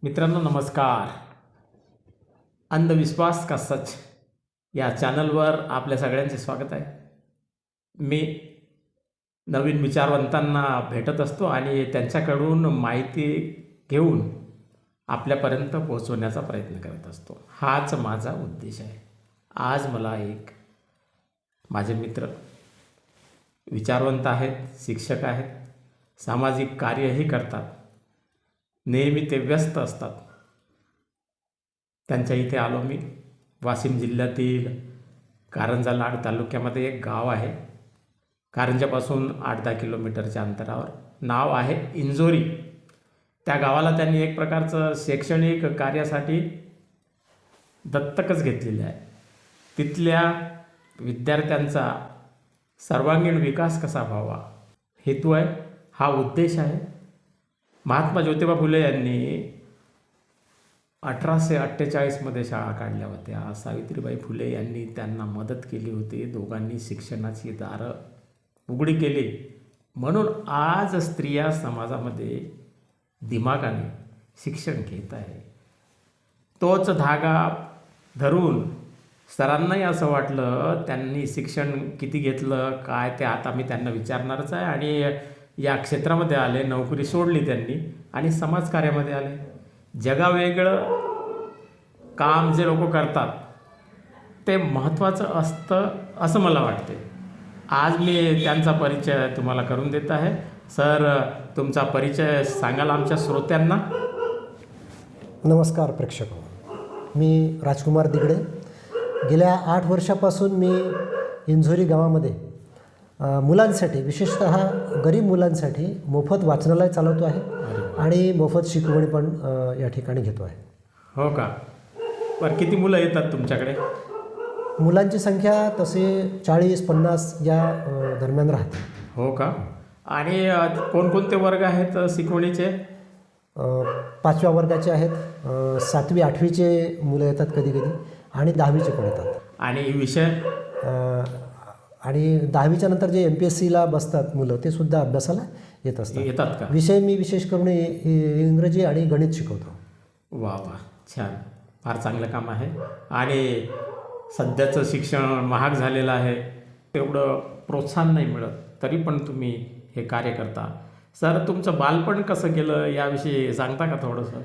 मित्रांनो नमस्कार. अंधविश्वास का सच या चॅनलवर आपल्या सगळ्यांचे स्वागत आहे. मी नवीन विचारवंतांना भेटत असतो आणि त्यांच्याकडून माहिती घेऊन आपल्यापर्यंत पोहोचवण्याचा प्रयत्न करत असतो. हाच माझा उद्देश आहे. आज मला एक माझे मित्र विचारवंत आहेत, शिक्षक आहेत, सामाजिक कार्यही करतात, नेहमी ते व्यस्त असतात. त्यांच्या इथे आलो मी. वाशिम जिल्ह्यातील कारंजा लाड तालुक्यामध्ये एक गाव आहे, कारंजापासून 8-10 किलोमीटरच्या अंतरावर. नाव आहे इंजोरी. त्या गावाला त्यांनी एक प्रकारचं शैक्षणिक कार्यासाठी दत्तकच घेतलेले आहे. तिथल्या विद्यार्थ्यांचा सर्वांगीण विकास कसा व्हावा हेतू आहे, हा उद्देश आहे. महात्मा ज्योतिबा फुले यांनी 1848मध्ये शाळा काढल्या होत्या. सावित्रीबाई फुले यांनी त्यांना मदत केली होती. दोघांनी शिक्षणाची दारं उघडी केली. म्हणून आज स्त्रिया समाजामध्ये दिमागाने शिक्षण घेत आहे. तोच धागा धरून सरांनाही असं वाटलं, त्यांनी शिक्षण किती घेतलं काय ते आता मी त्यांना विचारणारच आहे. आणि या क्षेत्रामध्ये आले, नोकरी सोडली त्यांनी आणि समाजकार्यामध्ये आले. जगावेगळं काम जे लोक करतात ते महत्त्वाचं असतं असं मला वाटते. आज मी त्यांचा परिचय तुम्हाला करून देत आहे. सर, तुमचा परिचय सांगाल आमच्या श्रोत्यांना? नमस्कार प्रेक्षक, मी राजकुमार दिगडे. गेल्या 8 वर्षापासून मी इंझोरी गावामध्ये मुलांसाठी, विशेषतः गरीब मुलांसाठी मोफत वाचनालय चालवतो आहे आणि मोफत शिकवणी पण या ठिकाणी घेतो आहे. हो का? बरं, किती मुलं येतात तुमच्याकडे? मुलांची संख्या तसे 40-50 या दरम्यान राहते. हो का? आणि कोणकोणते वर्ग आहेत शिकवणीचे? 5व्या वर्गाचे आहेत, 7वी 8वीचे मुलं येतात कधी कधी, आणि 10वीचे पण येतात. आणि विषय? आणि 10वीच्या नंतर जे MPSCला बसतात मुलं, ते सुद्धा अभ्यासाला येतात का? विषय मी विशेष करून इंग्रजी आणि गणित शिकवतो. वा वा, छान, फार चांगलं काम आहे. आणि सध्याचं शिक्षण महाग झालेलं आहे, तेवढं प्रोत्साहन नाही मिळत, तरी पण तुम्ही हे कार्य करता. सर, तुमचं बालपण कसं गेलं याविषयी सांगता का थोडंसं?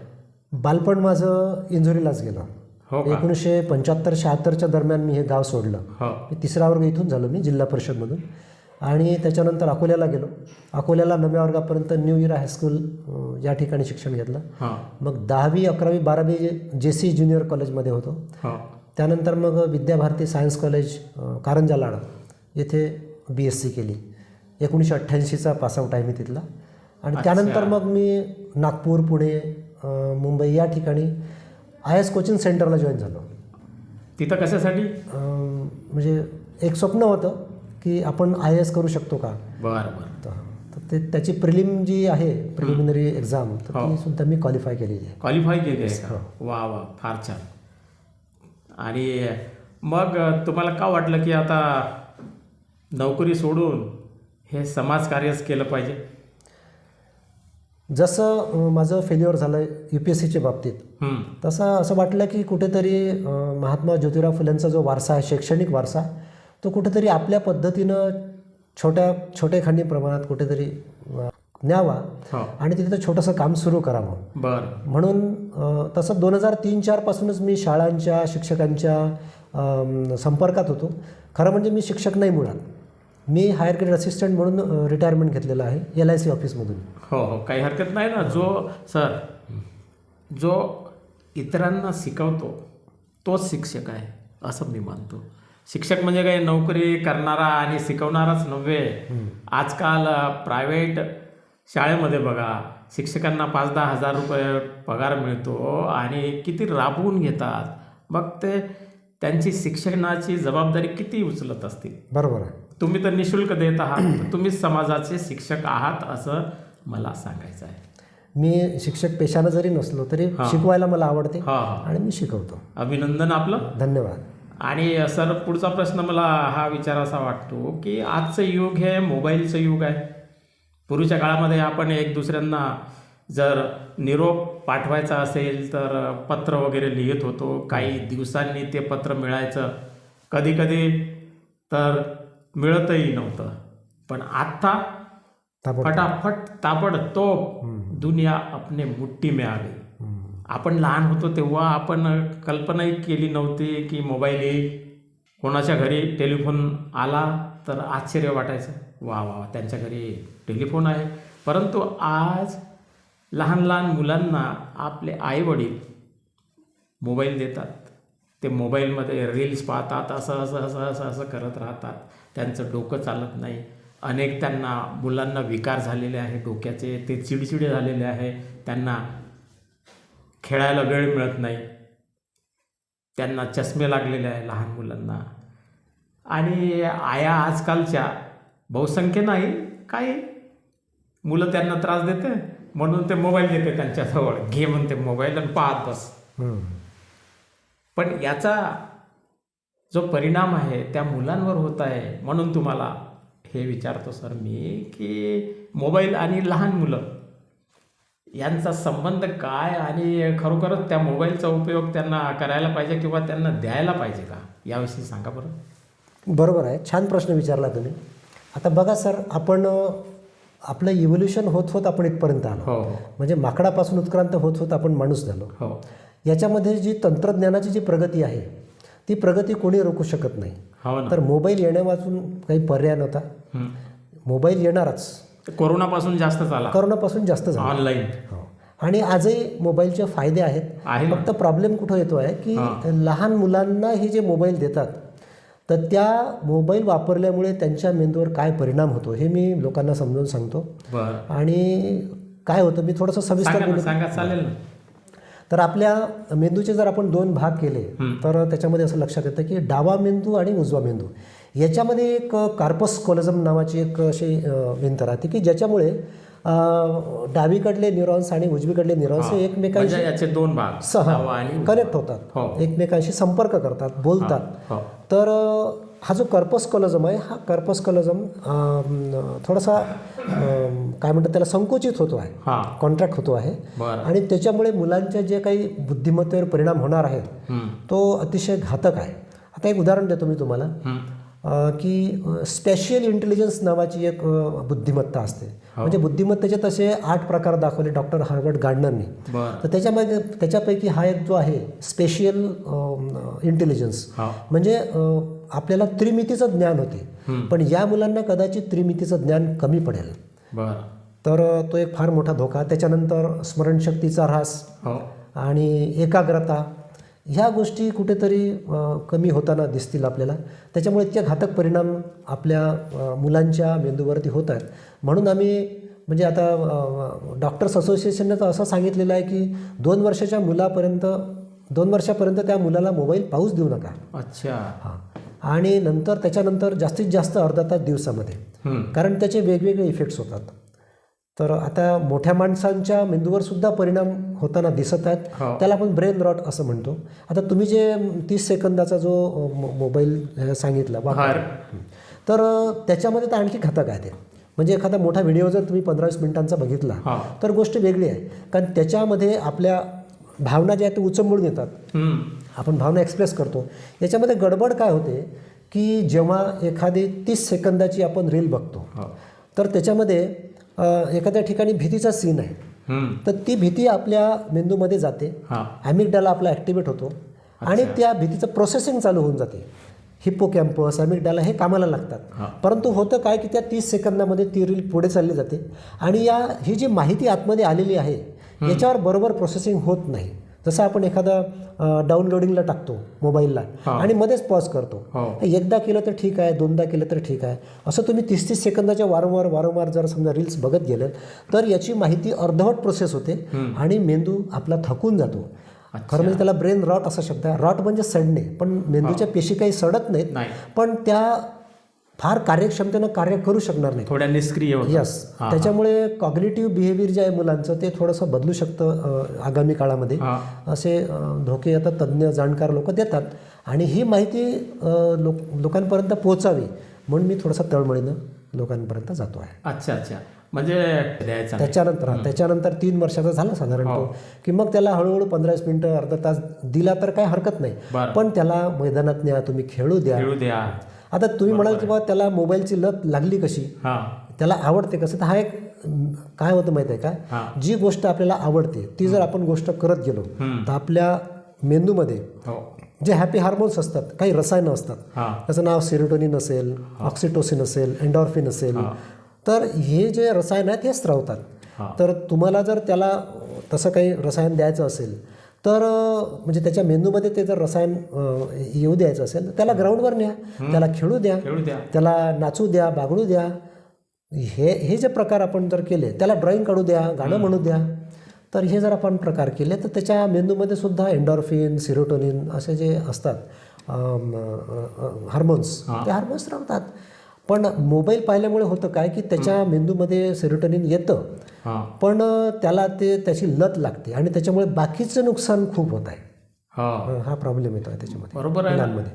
बालपण माझं इंझोरीलाच गेलं. हो का? 1975-76च्या दरम्यान मी हे गाव सोडलं. हो. मी 3रा वर्ग इथून झालो, मी जिल्हा परिषदमधून. आणि त्याच्यानंतर अकोल्याला गेलो. अकोल्याला 9व्या वर्गापर्यंत न्यू इरा हायस्कूल या ठिकाणी शिक्षण घेतलं. मग 10वी 11वी 12वी JC ज्युनियर कॉलेजमध्ये होतो. त्यानंतर मग विद्याभारती सायन्स कॉलेज कारंजा लाड येथे BSc केली. 1988चा पासआउट आहे मी तिथला. आणि त्यानंतर मग मी नागपूर, पुणे, मुंबई या ठिकाणी IAS कोचिंग सेंटरला जॉईन झालो. तिथं कशासाठी? म्हणजे एक स्वप्न होतं की आपण IAS करू शकतो का. बरं. तर त्याची प्रिलिम जी आहे, प्रिलिमिनरी एक्झाम, तर ती सुद्धा मी क्वालिफाय केलेली आहे. क्वालिफाय केली आहे का? वा वा, फार छान. आणि मग तुम्हाला का वाटलं की आता नोकरी सोडून हे समाजकार्यच केलं पाहिजे? जसं माझं फेल्युअर झालं UPSCच्या बाबतीत, तसं असं वाटलं की कुठेतरी महात्मा ज्योतिराव फुलेंचा जो वारसा आहे, शैक्षणिक वारसा, तो कुठेतरी आपल्या पद्धतीनं छोटेखानी प्रमाणात कुठेतरी न्यावा आणि तिथे छोटंसं काम सुरू करावं. बरं. म्हणून तसं 2003-04 पासूनच मी शाळांच्या, शिक्षकांच्या संपर्कात होतो. खरं म्हणजे मी शिक्षक नाही मुळात. मी हायर ग्रेड असिस्टंट म्हणून रिटायरमेंट घेतलेलं आहे LIC ऑफिसमधून. हो, काही हरकत नाही ना. जो इतरांना शिकवतो तोच शिक्षक आहे असं मी मानतो. शिक्षक म्हणजे काही नोकरी करणारा आणि शिकवणाराच नव्हे. आजकाल प्रायव्हेट शाळेमध्ये बघा, शिक्षकांना 5-10 हजार रुपये पगार मिळतो आणि किती राबवून घेतात. मग ते त्यांची शिक्षणाची जबाबदारी किती उचलत असतील. बरोबर आहे. तुम्ही तर निशुल्क देत आहात, तुम्हीच समाजाचे शिक्षक आहात असं मला सांगायचं आहे. मी शिक्षक पेशानं जरी नसलो तरी शिकवायला मला आवडते आणि मी शिकवतो. अभिनंदन आपलं. धन्यवाद. आणि सर, पुढचा प्रश्न मला हा विचारायचा वाटतो की आजचं युग हे मोबाईलचं युग आहे. पूर्वीच्या काळामध्ये आपण एक दुसऱ्यांना जर निरोप पाठवायचा असेल तर पत्र वगैरे लिहित होतो. काही दिवसांनी ते पत्र मिळायचं, कधी कधी तर मिळतही नव्हतं. पण आत्ता फटाफट ताबडतोब दुनिया अपने मुट्ठी में आ गई. आपण लहान होतो तेव्हा आपण कल्पनाही केली नव्हती की मोबाईल येईल. कोणाच्या घरी टेलिफोन आला तर आश्चर्य वाटायचं, वा वा त्यांच्या घरी टेलिफोन आहे. परंतु आज लहान लहान मुलांना आपले आईवडील मोबाईल देतात. ते मोबाईलमध्ये रील्स पाहतात, असं असं असं असं असं करत राहतात. त्यांचं डोकं चालत नाही. अनेक त्यांना मुलांना विकार झालेले आहे डोक्याचे, ते चिडचिडे झालेले आहे. त्यांना खेळायला वेळ मिळत नाही. त्यांना चष्मे लागलेले आहे लहान मुलांना. आणि आया आजकालच्या बहुसंख्य नाही, काही मुलं त्यांना त्रास देते म्हणून ते मोबाईल देते त्यांच्याजवळ, घे म्हणते मोबाईल आणि पाहत बस. पण याचा जो परिणाम आहे त्या मुलांवर होत आहे. म्हणून तुम्हाला हे विचारतो सर मी की मोबाईल आणि लहान मुलं यांचा संबंध काय, आणि खरोखरच त्या मोबाईलचा उपयोग त्यांना करायला पाहिजे किंवा त्यांना द्यायला पाहिजे का, याविषयी सांगा बरं. बरोबर आहे, छान प्रश्न विचारला तुम्ही. आता बघा सर, आपण आपलं इव्होल्युशन होत होत आपण इथपर्यंत आलो. हो. म्हणजे माकडापासून उत्क्रांत होत होत आपण माणूस झालो. हो. याच्यामध्ये जी तंत्रज्ञानाची जी प्रगती आहे ती प्रगती कोणी रोखू शकत नाही. हो ना. तर मोबाईल येण्यापासून काही पर्याय नव्हता. मोबाईल येणारच. कोरोनापासून जास्त झाला, कोरोनापासून जास्त झाला ऑनलाईन. आणि आजही मोबाईलचे फायदे आहेत. फक्त प्रॉब्लेम कुठं येतो आहे की लहान मुलांना हे जे मोबाईल देतात तर त्या मोबाईल वापरल्यामुळे त्यांच्या मेंदूवर काय परिणाम होतो हे मी लोकांना समजावून सांगतो. आणि काय होतं मी थोडंसं सविस्तर सांगा. चालेल ना. तर आपल्या मेंदूचे जर आपण 2 भाग केले तर त्याच्यामध्ये असं लक्षात येतं की डावा मेंदू आणि उजवा मेंदू याच्यामध्ये एक कार्पस कॉलोझम नावाची एक अशी भिंत राहते की ज्याच्यामुळे डावीकडले न्यूरॉन्स आणि उजवीकडले न्यूरॉन्स हे एकमेकांशी याचे 2 भाग कनेक्ट होतात, एकमेकांशी संपर्क करतात, बोलतात. तर हा जो कार्पस कॉलोझम आहे, हा कार्पस कॉलोझम थोडासा काय म्हणतात त्याला संकुचित होतो आहे, कॉन्ट्रॅक्ट होतो आहे. आणि त्याच्यामुळे मुलांच्या जे काही बुद्धिमत्तेवर परिणाम होणार आहेत तो अतिशय घातक आहे. आता एक उदाहरण देतो मी तुम्हाला की स्पेशियल इंटेलिजन्स नावाची एक बुद्धिमत्ता असते. म्हणजे बुद्धिमत्तेचे तसे 8 प्रकार दाखवले डॉक्टर हार्वर्ड गार्डनरनी. तर त्याच्यापैकी हा एक जो आहे स्पेशियल इंटेलिजन्स, म्हणजे आपल्याला त्रिमितीचं ज्ञान होते, पण या मुलांना कदाचित त्रिमितीचं ज्ञान कमी पडेल. तर तो एक फार मोठा धोका. त्याच्यानंतर स्मरणशक्तीचा ऱ्हास आणि एकाग्रता ह्या गोष्टी कुठेतरी कमी होताना दिसतील आपल्याला. त्याच्यामुळे इतके घातक परिणाम आपल्या मुलांच्या मेंदूवरती होत आहेत. म्हणून आम्ही म्हणजे आता डॉक्टर्स असोसिएशनने तर असं सांगितलेलं आहे की 2 वर्षापर्यंत त्या मुलाला मोबाईल पाहूच देऊ नका. अच्छा. आणि त्याच्यानंतर जास्तीत जास्त अर्धा तास दिवसामध्ये, कारण त्याचे वेगवेगळे इफेक्ट्स होतात. तर आता मोठ्या माणसांच्या मेंदूवर सुद्धा परिणाम होताना दिसत आहेत. त्याला आपण ब्रेन रॉट असं म्हणतो. आता तुम्ही जे 30 सेकंदाचा जो मोबाईल सांगितला तर त्याच्यामध्ये तर आणखी घातक आहे ते. म्हणजे एखादा मोठा व्हिडिओ जर तुम्ही 15-20 मिनिटांचा बघितला तर गोष्ट वेगळी आहे, कारण त्याच्यामध्ये आपल्या भावना ज्या आहेत ते उचंबळून येतात. आपण भावना एक्सप्रेस करतो. याच्यामध्ये गडबड काय होते की जेव्हा एखादी 30 सेकंदाची आपण रील बघतो तर त्याच्यामध्ये एखाद्या ठिकाणी भीतीचा सीन आहे, तर ती भीती आपल्या मेंदूमध्ये जाते, ॲमिगडाला आपला ॲक्टिवेट होतो आणि त्या भीतीचं प्रोसेसिंग चालू होऊन जाते. हिप्पोकॅम्पस, ॲमिगडाला हे कामाला लागतात. परंतु होतं काय की त्या 30 सेकंदामध्ये ती रील पुढे चालली जाते आणि ही जी माहिती आतमध्ये आलेली आहे याच्यावर बरोबर प्रोसेसिंग होत नाही. जसं आपण एखादा डाउनलोडिंगला टाकतो मोबाईलला आणि मध्येच पॉज करतो. एकदा केलं तर ठीक आहे, 2दा केलं तर ठीक आहे. असं तुम्ही 30-30 सेकंदाच्या वारंवार जर समजा रील्स बघत गेलं तर याची माहिती अर्धवट प्रोसेस होते आणि मेंदू आपला थकून जातो. खरं म्हणजे त्याला ब्रेन रॉट असा शब्द आहे. रॉट म्हणजे सडणे, पण मेंदूच्या पेशी काही सडत नाहीत, पण त्या फार कार्यक्षमतेनं कार्य करू शकणार नाही, थोड्या निष्क्रिय. यस. त्याच्यामुळे कॉग्निटिव्ह बिहेवियर जे आहे मुलांचं ते थोडंसं बदलू शकतं आगामी काळामध्ये. असे धोके आता तज्ज्ञ जाणकार लोक देतात आणि ही माहिती लोकांपर्यंत पोहोचावी म्हणून मी थोडंसं तळमळीनं लोकांपर्यंत जातो आहे. अच्छा. म्हणजे द्यायचा नाही. त्याच्यानंतर 3 वर्षाचा झाला साधारण तो, की मग त्याला हळूहळू 15 मिनिटं अर्धा तास दिला तर काही हरकत नाही, पण त्याला मैदानात न्या, तुम्ही खेळू द्या. आता तुम्ही म्हणाल की बाबा त्याला मोबाईलची लत लागली कशी, त्याला आवडते कसं, तर हा एक काय होतं माहिती आहे का, जी गोष्ट आपल्याला आवडते ती जर आपण गोष्ट करत गेलो तर आपल्या मेंदूमध्ये जे हॅपी हार्मोन्स असतात, काही रसायनं असतात, त्याचं नाव सेरोटोनिन असेल, ऑक्सिटोसिन असेल, एन्डॉर्फिन असेल, तर हे जे रसायन आहेत हे स्रावतात. तर तुम्हाला जर त्याला तसं काही रसायन द्यायचं असेल तर म्हणजे त्याच्या मेंदूमध्ये ते जर रसायन येऊ द्यायचं असेल तर त्याला ग्राउंडवर न्या, त्याला खेळू द्या, त्याला नाचू द्या, बागडू द्या. हे जे प्रकार आपण जर केले, त्याला ड्रॉइंग काढू द्या, गाणं म्हणू द्या, तर हे जर आपण प्रकार केले तर त्याच्या मेंदूमध्ये सुद्धा एन्डॉर्फिन, सेरोटोनिन असे जे असतात हार्मोन्स, ते हार्मोन्स राहतात. पण मोबाईल पाहिल्यामुळे होतं काय की त्याच्या मेंदूमध्ये सेरोटोनिन येतं, पण त्याला त्याची लत लागते आणि त्याच्यामुळे बाकीचं नुकसान खूप होत आहे. हा प्रॉब्लेम येतो आहे त्याच्यामध्ये. बरोबर आहे. मुलांमध्ये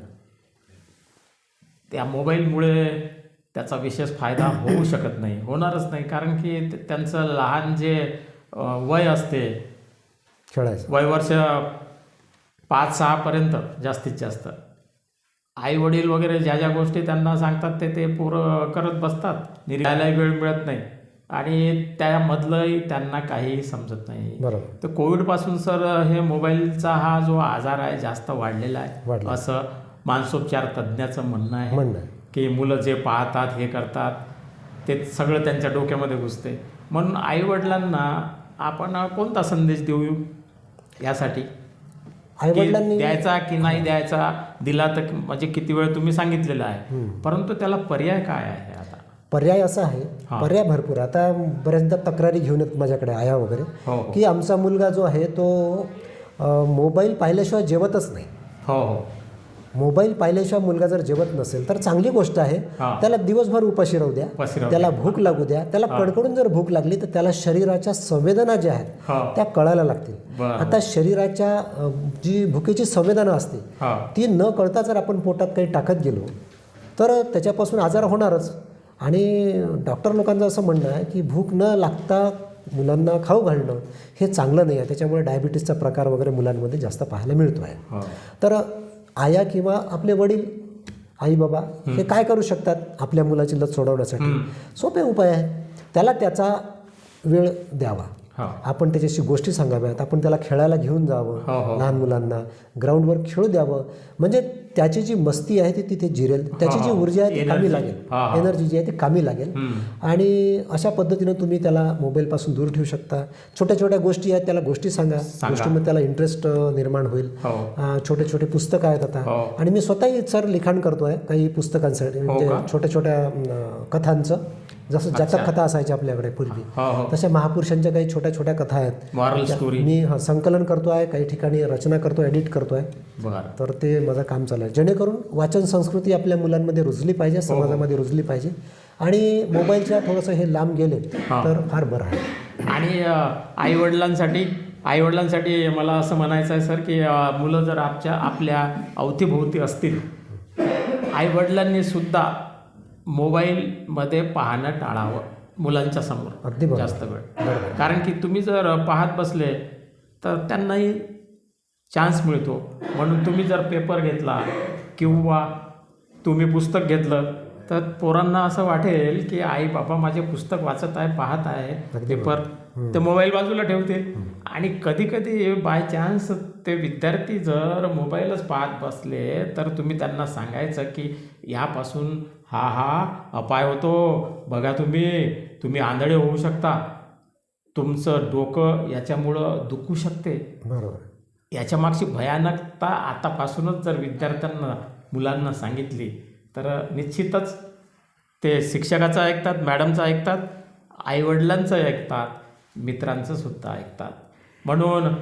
त्या मोबाईलमुळे त्याचा विशेष फायदा होऊ शकत नाही, होणारच नाही. कारण की त्यांचं लहान जे वय असते, खेळायचं वय वर्ष 5-6 पर्यंत जास्तीत जास्त, आई वडील वगैरे ज्या ज्या गोष्टी त्यांना सांगतात ते पोरं करत बसतात, निर्णयाला वेळ मिळत नाही आणि त्यामधलंही त्यांना काहीही समजत नाही. बरोबर. तर कोविडपासून सर हे मोबाईलचा हा जो आजार आहे जास्त वाढलेला आहे, असं मानसोपचार तज्ज्ञाचं म्हणणं आहे की मुलं जे पाहतात हे करतात ते सगळं त्यांच्या डोक्यामध्ये घुसते. म्हणून आईवडिलांना आपण कोणता संदेश देऊ यासाठी, आईवडिलांनी द्यायचा की नाही द्यायचा, दिला तर म्हणजे किती वेळ तुम्ही सांगितलेलं आहे, परंतु त्याला पर्याय काय आहे? आता पर्याय असा आहे, पर्याय भरपूर. आता बऱ्याचदा तक्रारी घेऊन येत माझ्याकडे आया वगैरे की आमचा मुलगा जो आहे तो मोबाईल पाहिल्याशिवाय जेवतच नाही. मोबाईल पाहिल्याशिवाय मुलगा जर जेवत नसेल तर चांगली गोष्ट आहे, त्याला दिवसभर उपाशी राहू द्या, त्याला भूक लागू द्या. त्याला कडकडून जर भूक लागली तर त्याला शरीराच्या संवेदना ज्या आहेत त्या कळायला लागतील. आता शरीराच्या जी भुकेची संवेदना असते ती न कळता जर आपण पोटात काही टाकत गेलो तर त्याच्यापासून आजार होणारच. आणि डॉक्टर लोकांचं असं म्हणणं आहे की भूक न लागता मुलांना खाऊ घालणं हे चांगलं नाही आहे. त्याच्यामुळे डायबिटीसचा प्रकार वगैरे मुलांमध्ये जास्त पाहायला मिळतो आहे. तर आया किंवा आपले वडील, आई बाबा हे काय करू शकतात आपल्या मुलाची लत सोडवण्यासाठी? सोपे उपाय आहे. त्याला त्याचा वेळ द्यावा, आपण त्याच्याशी गोष्टी सांगाव्यात, आपण त्याला खेळायला घेऊन जावं, लहान मुलांना ग्राउंडवर खेळू द्यावं, म्हणजे त्याची जी मस्ती आहे ती तिथे जिरेल, त्याची जी ऊर्जा आहे ती कामी लागेल, एनर्जी जी आहे ती कामी लागेल. आणि अशा पद्धतीनं तुम्ही त्याला मोबाईलपासून दूर ठेवू शकता. छोट्या छोट्या गोष्टी आहेत, त्याला गोष्टी सांगा, गोष्टीमध्ये त्याला इंटरेस्ट निर्माण होईल. छोटे छोटे पुस्तकं आहेत आता, आणि मी स्वतःही सर लिखाण करतोय काही पुस्तकांसाठी, म्हणजे छोट्या छोट्या कथांचं, जसं जातक कथा असायच्या आपल्याकडे पूर्वी, तशा महापुरुषांच्या काही छोट्या छोट्या कथा आहेत, मी संकलन करतोय, काही ठिकाणी रचना करतोय, एडिट करतोय. तर ते माझं काम चालू आहे, जेणेकरून वाचन संस्कृती आपल्या मुलांमध्ये रुजली पाहिजे, समाजामध्ये रुजली पाहिजे, आणि मोबाईलच्या थोडंसं हे लांब गेले तर फार बरं आहे. आणि आईवडिलांसाठी मला असं म्हणायचं आहे सर की मुलं जर आपल्या अवतीभोवती असतील, आईवडिलांनी सुद्धा मोबाईलमध्ये पाहणं टाळावं मुलांच्या समोर अगदी जास्त वेळ. कारण की तुम्ही जर पाहत बसले तर त्यांनाही चान्स मिळतो. म्हणून तुम्ही जर पेपर घेतला किंवा तुम्ही पुस्तक घेतलं तर पोरांना असं वाटेल की आई बाबा माझे पुस्तक वाचत आहे, पाहत आहे पेपर, ते मोबाईल बाजूला ठेवतील. आणि कधी कधी बाय चान्स ते विद्यार्थी जर मोबाईलच पाहत बसले तर तुम्ही त्यांना सांगायचं की यापासून हा अपाय होतो, बघा तुम्ही आंधळे होऊ शकता, तुमचं डोकं याच्यामुळं दुखू शकते. बरोबर. याच्या मागची भयानकता आतापासूनच जर विद्यार्थ्यांना, मुलांना सांगितली तर निश्चितच ते शिक्षकाचं ऐकतात, मॅडमचं ऐकतात, आईवडिलांचं ऐकतात, मित्रांचं सुद्धा ऐकतात. म्हणून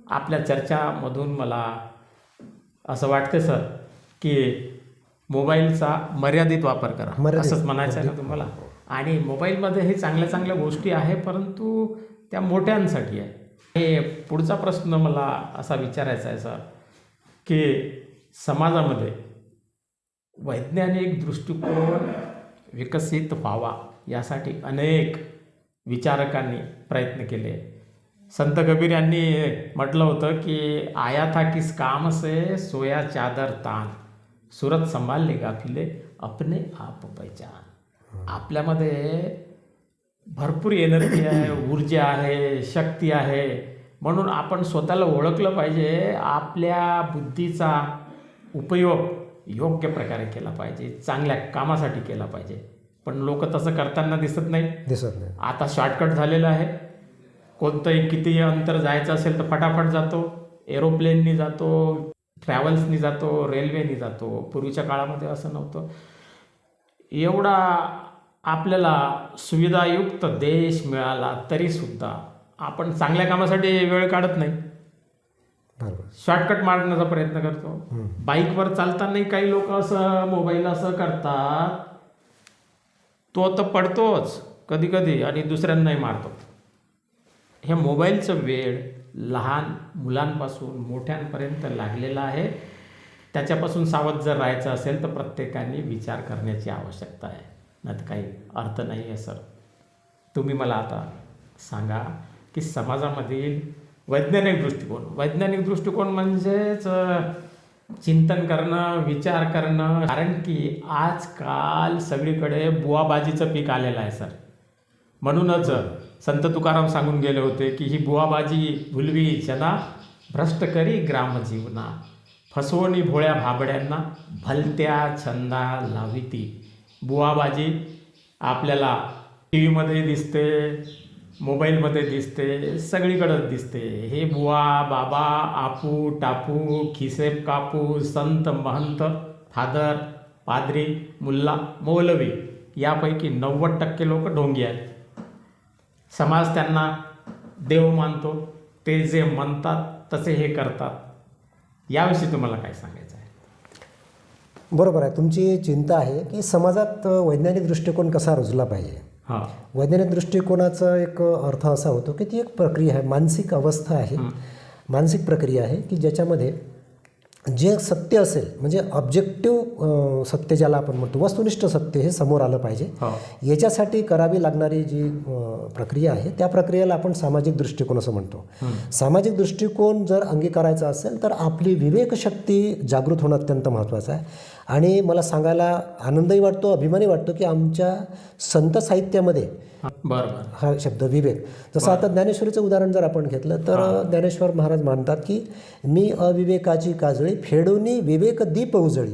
आपल्या चर्चामधून मला असं वाटतं सर की मोबाईलचा मर्यादित वापर करा, असंच म्हणायचं आहे ना तुम्हाला. आणि मोबाईलमध्ये हे चांगल्या चांगल्या गोष्टी आहे, परंतु त्या मोठ्यांसाठी आहे. हे पुढचा प्रश्न मला असा विचारायचा आहे सर की समाजामध्ये वैज्ञानिक दृष्टिकोन विकसित व्हावा यासाठी अनेक विचारकांनी प्रयत्न केले. संत कबीर यांनी म्हटलं होतं की आया था किस काम से सोया चादर तान, सूरत संभाल गाफिले अपने आप पहचान. आपल्यामध्ये भरपूर एनर्जी आहे, ऊर्जा आहे, शक्ती आहे, म्हणून आपण स्वतःला ओळखलं पाहिजे. आपल्या बुद्धीचा उपयोग योग्य प्रकारे केला पाहिजे, चांगल्या कामासाठी केला पाहिजे. पण लोक तसं करताना दिसत नाही. आता शॉर्टकट झालेलं आहे. कोणतंही किती अंतर जायचं असेल तर फटाफट जातो, एरोप्लेननी जातो, ट्रॅव्हल्सनी जातो, रेल्वेनी जातो. पूर्वीच्या काळामध्ये असं नव्हतं. एवढा आपल्याला सुविधायुक्त देश मिळाला तरीसुद्धा आपण चांगल्या कामासाठी वेळ काढत नाही, शॉर्टकट मारण्याचा प्रयत्न करतो. बाईकवर चालतानाही काही लोक असं मोबाईल असं करतात, तो तर पडतोच कधी कधी आणि दुसऱ्यांनाही मारतो. हे मोबाईलचं वेळ लहान मुलांपासून मोठ्यांपर्यंत लागलेला आहे. त्याच्यापासून सावध जर राहायचं असेल तर प्रत्येकाने विचार करण्याची आवश्यकता आहे, नाही तर काही अर्थ नाही आहे. सर, तुम्ही मला आता सांगा की समाजामधील वैज्ञानिक दृष्टिकोन म्हणजेच चिंतन करणं, विचार करणं. कारण की आजकाल सगळीकडे बुवाबाजीचं पीक आलेलं आहे सर. म्हणूनच संत तुकाराम सांगून गेले होते की ही बुवाबाजी भुलवी जना, भ्रष्ट करी ग्रामजीवना, फसवणी भोळ्या भाबड्यांना, भलत्या छंदा लाविती. बुवाबाजी आपल्याला टी व्हीमध्ये दिसते, मोबाईलमध्ये दिसते, सगळीकडंच दिसते. हे बुवा बाबा, आपू टापू, खिसेप कापू, संत महंत, फादर, पादरी, मुल्ला, मौलवी यापैकी 90% लोक ढोंगी आहेत. समाज त्यांना देव मानतो, ते जे म्हणतात तसे हे करतात. याविषयी तुम्हाला काय सांगायचं आहे? बरोबर आहे, तुमची चिंता आहे की समाजात वैज्ञानिक दृष्टिकोन कसा रुजला पाहिजे. हां, वैज्ञानिक दृष्टिकोनाचा एक अर्थ असा होतो की ती एक प्रक्रिया आहे, मानसिक अवस्था आहे, मानसिक प्रक्रिया आहे की ज्याच्यामध्ये जे सत्य असेल, म्हणजे ऑब्जेक्टिव्ह सत्य ज्याला आपण म्हणतो, वस्तुनिष्ठ सत्य हे समोर आलं पाहिजे. याच्यासाठी करावी लागणारी जी प्रक्रिया आहे त्या प्रक्रियेला आपण सामाजिक दृष्टिकोन असं म्हणतो. सामाजिक दृष्टिकोन जर अंगीकारायचा असेल तर आपली विवेकशक्ती जागृत होणं अत्यंत महत्त्वाचं आहे. आणि मला सांगायला आनंदही वाटतो, अभिमानी वाटतो की आमच्या संत साहित्यामध्ये बरोबर हा शब्द विवेक, जसं आता ज्ञानेश्वरीचं उदाहरण जर आपण घेतलं तर ज्ञानेश्वर महाराज मानतात की मी अविवेकाची काजळी फेडूनी विवेक दीप उजळी,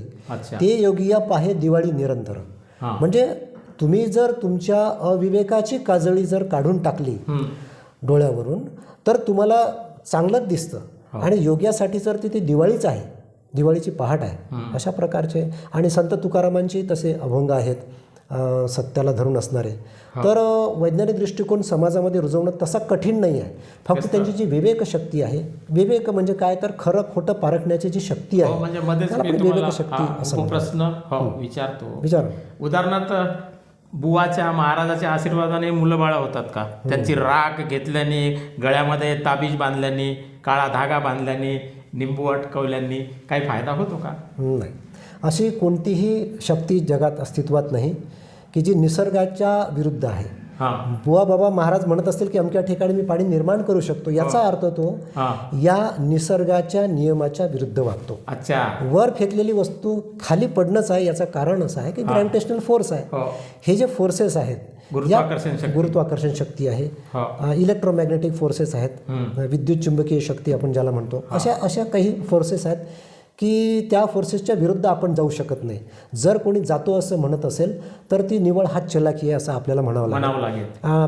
ते योगिया पाहे दिवाळी निरंतर. म्हणजे तुम्ही जर तुमच्या अविवेकाची काजळी जर काढून टाकली डोळ्यावरून तर तुम्हाला चांगलंच दिसतं आणि योग्यासाठी जर ती दिवाळीच आहे, दिवाळीची पहाट आहे. अशा प्रकारचे आणि संत तुकारामांची तसे अभंग आहेत सत्याला धरून असणारे. तर वैज्ञानिक दृष्टिकोन समाजामध्ये रुजवणं तसा कठीण नाही आहे. फक्त त्यांची जी विवेक शक्ती आहे, विवेक म्हणजे काय तर खरं खोटं पारखण्याची जी शक्ती आहे, म्हणजे मध्येच मी तुम्हाला प्रश्न विचारतो. उदाहरणार्थ बुवाच्या महाराजाच्या आशीर्वादाने मुलं बाळा होतात का? त्यांची राख घेतल्याने, गळ्यामध्ये ताबीज बांधल्याने, काळा धागा बांधल्याने, निंबू अटकवल्याने काही फायदा होतो का? नाही. अशी कोणतीही शक्ती जगात अस्तित्वात नाही की जी निसर्गाच्या विरुद्ध आहे. बुवा बाबा महाराज म्हणत असतील की अमक्या ठिकाणी मी पाणी निर्माण करू शकतो, याचा अर्थ तो या निसर्गाच्या नियमाच्या विरुद्ध वागतो. वर फेकलेली वस्तू खाली पडणंच आहे, याचं कारण असं आहे की ग्रॅव्हिटेशनल फोर्स आहे. हे जे फोर्सेस आहेत, गुरुत्वाकर्षण शक्ती आहे, इलेक्ट्रोमॅग्नेटिक फोर्सेस आहेत, विद्युत चुंबकीय शक्ती आपण ज्याला म्हणतो, अशा काही फोर्सेस आहेत की त्या फोर्सेसच्या विरुद्ध आपण जाऊ शकत नाही. जर कोणी जातो असं म्हणत असेल तर ती निवळ हात चलाखी आहे असं आपल्याला म्हणावं लागेल.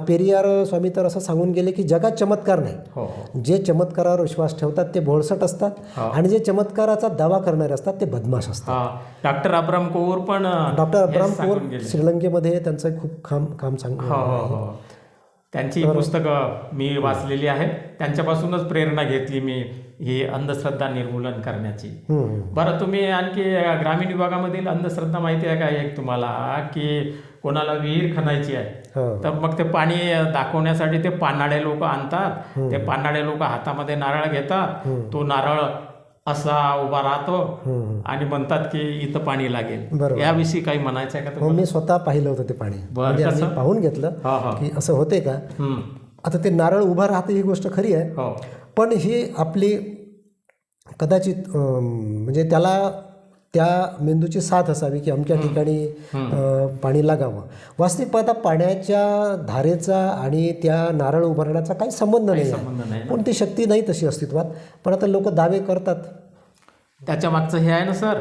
पेरियार स्वामी तर असं सांगून गेले की जगात चमत्कार नाही. जे चमत्कारावर विश्वास ठेवतात ते भोळसट असतात आणि जे चमत्काराचा दावा करणारे असतात ते बदमाश असतात. डॉक्टर अब्राम कौर श्रीलंकेमध्ये त्यांचं खूप काम चांगलं. त्यांची पुस्तकं मी वाचलेली आहेत, त्यांच्यापासूनच प्रेरणा घेतली मी ही अंधश्रद्धा निर्मूलन करण्याची. बरं, तुम्ही आणखी ग्रामीण विभागामधील अंधश्रद्धा माहिती आहे का एक तुम्हाला, की कोणाला विहीर खणायची आहे तर मग ते पाणी दाखवण्यासाठी ते पानाडे लोक आणतात. ते पानाडे लोक हातामध्ये नारळ घेतात, तो नारळ असा उभा राहतो आणि म्हणतात की इथं पाणी लागेल. बरोबर. याविषयी काही म्हणायचं आहे का हो, तुम्हाला? मी स्वतः पाहिलं होतं ते पाणी. बरं, म्हणजे कसं? आम्ही पाहून घेतलं हा हा. की असं होते का. आता ते नारळ उभा राहते ही गोष्ट खरी आहे, हो पण ही आपली कदाचित म्हणजे त्याला त्या मेंदूची साथ असावी की अमक्या ठिकाणी पाणी लागावं. वास्तविक पाहता पाण्याच्या धारेचा आणि त्या नारळ उभारण्याचा काही संबंध नाही संबंध आहे. नाही ना. कोणती शक्ती नाही तशी अस्तित्वात, पण आता लोक दावे करतात. त्याच्या मागचं हे आहे ना सर,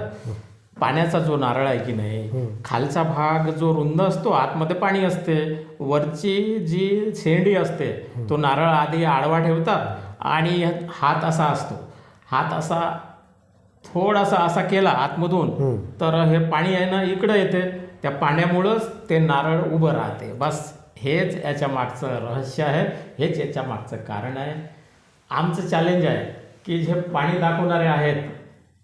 पाण्याचा जो नारळ आहे की नाही, खालचा भाग जो रुंद असतो, आतमध्ये पाणी असते, वरची जी शेंडी असते तो नारळ आधी आडवा ठेवतात आणि हात असा असतो. हात असा थोडासा असा केला आतमधून तर हे पाणी आहे ना इकडं येते. त्या पाण्यामुळंच ते नारळ उभं राहते. बस हेच याच्या मागचं रहस्य आहे, हेच याच्या मागचं कारण आहे. आमचं चॅलेंज आहे की जे पाणी दाखवणारे आहेत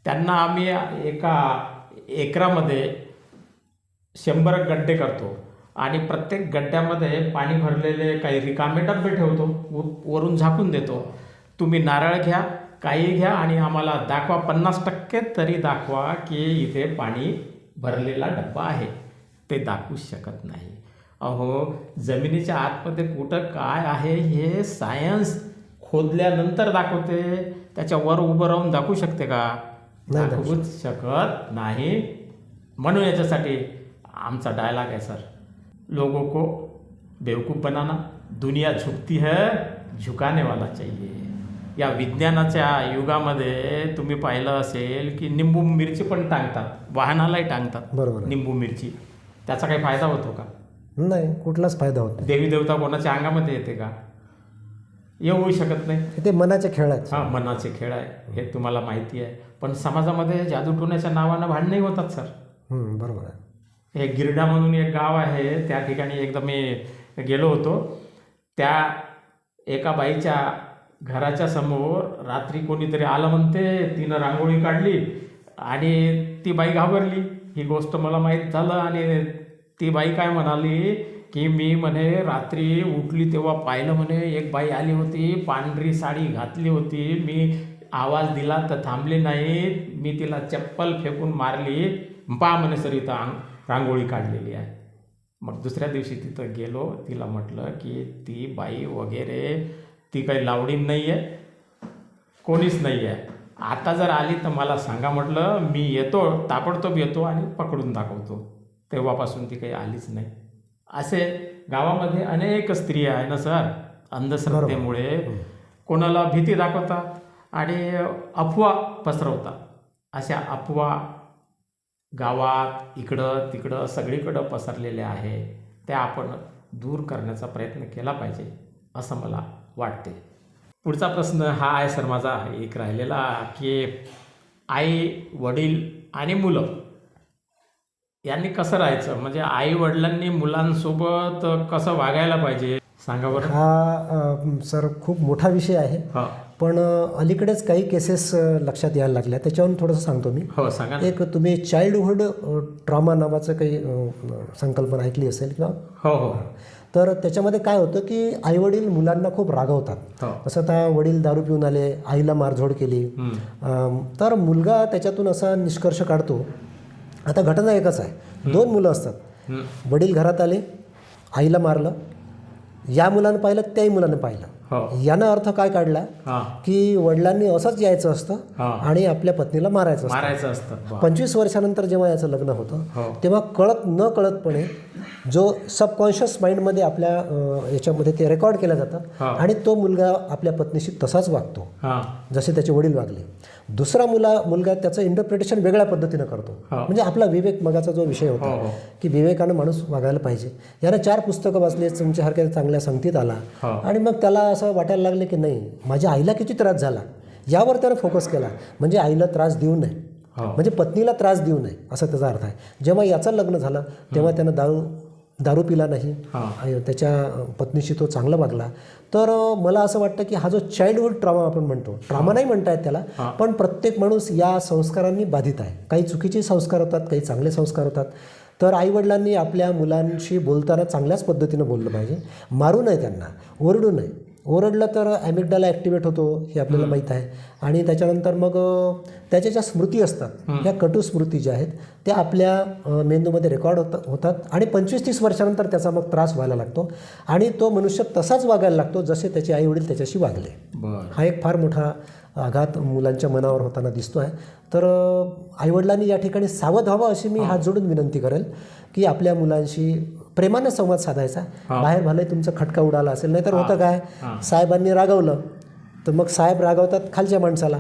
त्यांना आम्ही एका एकरामध्ये 100 गड्डे करतो आणि प्रत्येक गड्ड्यामध्ये पाणी भरलेले काही रिकामे डबे ठेवतो, वरून झाकून देतो. तुम्ही नारळ घ्या, काही घ्या आणि आम्हाला दाखवा, 50% तरी दाखवा की इथे पाणी भरलेला डब्बा आहे. ते दाखवू शकत नाही. अहो, जमिनीच्या आतमध्ये कुठं काय आहे हे सायन्स खोदल्यानंतर दाखवते. त्याच्यावर उभं राहून दाखवू शकते का? दाखवूच शकत नाही. म्हणून याच्यासाठी आमचा डायलॉग आहे सर, लोगों को बेवकूफ़ बनाना, दुनिया झुकती है, झुकाने वाला चाहिए. या विज्ञानाच्या युगामध्ये तुम्ही पाहिलं असेल की निंबू मिरची पण टांगतात, वाहनालाही टांगतात. बरोबर. निंबू मिरची, त्याचा काही फायदा होतो का? नाही, कुठलाच फायदा होत नाही. देवी देवता कोणाच्या अंगामध्ये येते का? येऊ शकत नाही. ते मनाचे खेळ आहेत. हां, मनाचे खेळ आहे, हे तुम्हाला माहिती आहे. पण समाजामध्ये जादूटोण्याच्या नावानं भांडणंही होतात सर. बरोबर आहे. हे गिरडा म्हणून एक गाव आहे, त्या ठिकाणी एकदा मी गेलो होतो. त्या एका बाईच्या घराच्या समोर रात्री कोणीतरी आलं म्हणते, तिनं रांगोळी काढली आणि ती बाई घाबरली. ही गोष्ट मला माहीत झालं आणि ती बाई काय म्हणाली की मी म्हणे रात्री उठली तेव्हा पाहिलं म्हणे एक बाई आली होती, पांढरी साडी घातली होती, मी आवाज दिला तर थांबली नाही, मी तिला चप्पल फेकून मारली, पहा म्हणे सर इथं रांगोळी काढलेली आहे. मग दुसऱ्या दिवशी तिथं गेलो, तिला म्हटलं की ती बाई वगैरे ती काही लावडीन नाही आहे, कोणीच नाही आहे. आता जर आली तर मला सांगा म्हटलं, मी येतो, ताबडतोब येतो आणि पकडून दाखवतो. तेव्हापासून ती काही आलीच नाही. असे गावामध्ये अनेक स्त्रिया आहे ना सर, अंधश्रद्धेमुळे कोणाला भीती दाखवतात आणि अफवा पसरवतात. अशा अफवा गावात इकडं तिकडं सगळीकडं पसरलेल्या आहे. त्या आपण दूर करण्याचा प्रयत्न केला पाहिजे असं मला वाटते. पुढचा प्रश्न हा आहे सर माझा एक राहिलेला की आई वडील आणि मुलं यांनी कसं राहायचं, म्हणजे आई वडिलांनी मुलांसोबत कसं वागायला पाहिजे सांगा बरं. हा सर खूप मोठा विषय आहे. हो पण अलीकडेच काही केसेस लक्षात यायला लागल्या, त्याच्यावरून थोडंसं सांगतो मी. हो सांगा. एक तुम्ही चाइल्डहुड ट्रॉमा नावाचं काही संकल्पना ऐकली असेल किंवा. हो हो. तर त्याच्यामध्ये काय होतं की आईवडील मुलांना खूप रागवतात. असं आता वडील दारू पिऊन आले, आईला मारझोड केली, तर मुलगा त्याच्यातून असा निष्कर्ष काढतो. आता घटना एकच आहे, 2 मुलं असतात, वडील घरात आले, आईला मारलं, या मुलानं पाहिलं त्याही मुलानं पाहिलं. यानं अर्थ काय काढला की वडिलांनी असंच यायचं असतं आणि आपल्या पत्नीला मारायचं असतं. 25 वर्षानंतर जेव्हा याचं लग्न होतं तेव्हा कळत न कळतपणे जो सबकॉन्शियस माइंडमध्ये आपल्या याच्यामध्ये ते रेकॉर्ड केलं जातं आणि तो मुलगा आपल्या पत्नीशी तसाच वागतो जसे त्याचे वडील वागले. दुसरा मुलगा त्याचं इंटरप्रिटेशन वेगळ्या पद्धतीनं करतो. म्हणजे आपला विवेक मगाचा जो विषय होता की विवेकानं माणूस वागायला पाहिजे. यानं 4 पुस्तकं वाचली, तुमच्यासारख्या चांगल्या संगतीत आला आणि मग त्याला असं वाटायला लागले की नाही, माझ्या आईला किती त्रास झाला यावर त्यानं फोकस केला. म्हणजे आईला त्रास देऊ नये, म्हणजे पत्नीला त्रास देऊ नये असं त्याचा अर्थ आहे. जेव्हा याचं लग्न झालं तेव्हा त्यानं दारू पिला नाही, त्याच्या पत्नीशी तो चांगला वागला. तर मला असं वाटतं की हा जो चाइल्डहुड ट्रॉमा आपण म्हणतो, ट्रॉमा नाही म्हणता येत त्याला, पण प्रत्येक माणूस या संस्कारांनी बाधित आहे. काही चुकीचे संस्कार होतात, काही चांगले संस्कार होतात. तर आईवडिलांनी आपल्या मुलांशी बोलताना चांगल्याच पद्धतीनं बोललं पाहिजे. मारू नये, त्यांना ओरडू नये. ओरडलं तर ॲमिग्डाला ॲक्टिवेट होतो हे आपल्याला माहीत आहे. आणि त्याच्यानंतर मग त्याच्या ज्या स्मृती असतात ह्या कटू स्मृती ज्या आहेत त्या आपल्या मेंदूमध्ये रेकॉर्ड होतात आणि 25-30 वर्षानंतर त्याचा मग त्रास व्हायला लागतो आणि तो मनुष्य तसाच वागायला लागतो जसे त्याचे आईवडील त्याच्याशी वागले. हा एक फार मोठा आघात मुलांच्या मनावर होताना दिसतो आहे. तर आईवडिलांनी या ठिकाणी सावध व्हावं अशी मी हात जोडून विनंती करेल की आपल्या मुलांशी प्रेमानं संवाद साधायचा. बाहेर भले तुमचा खटका उडाला असेल, नाहीतर होतं काय, साहेबांनी रागवलं तर मग साहेब रागवतात खालच्या माणसाला,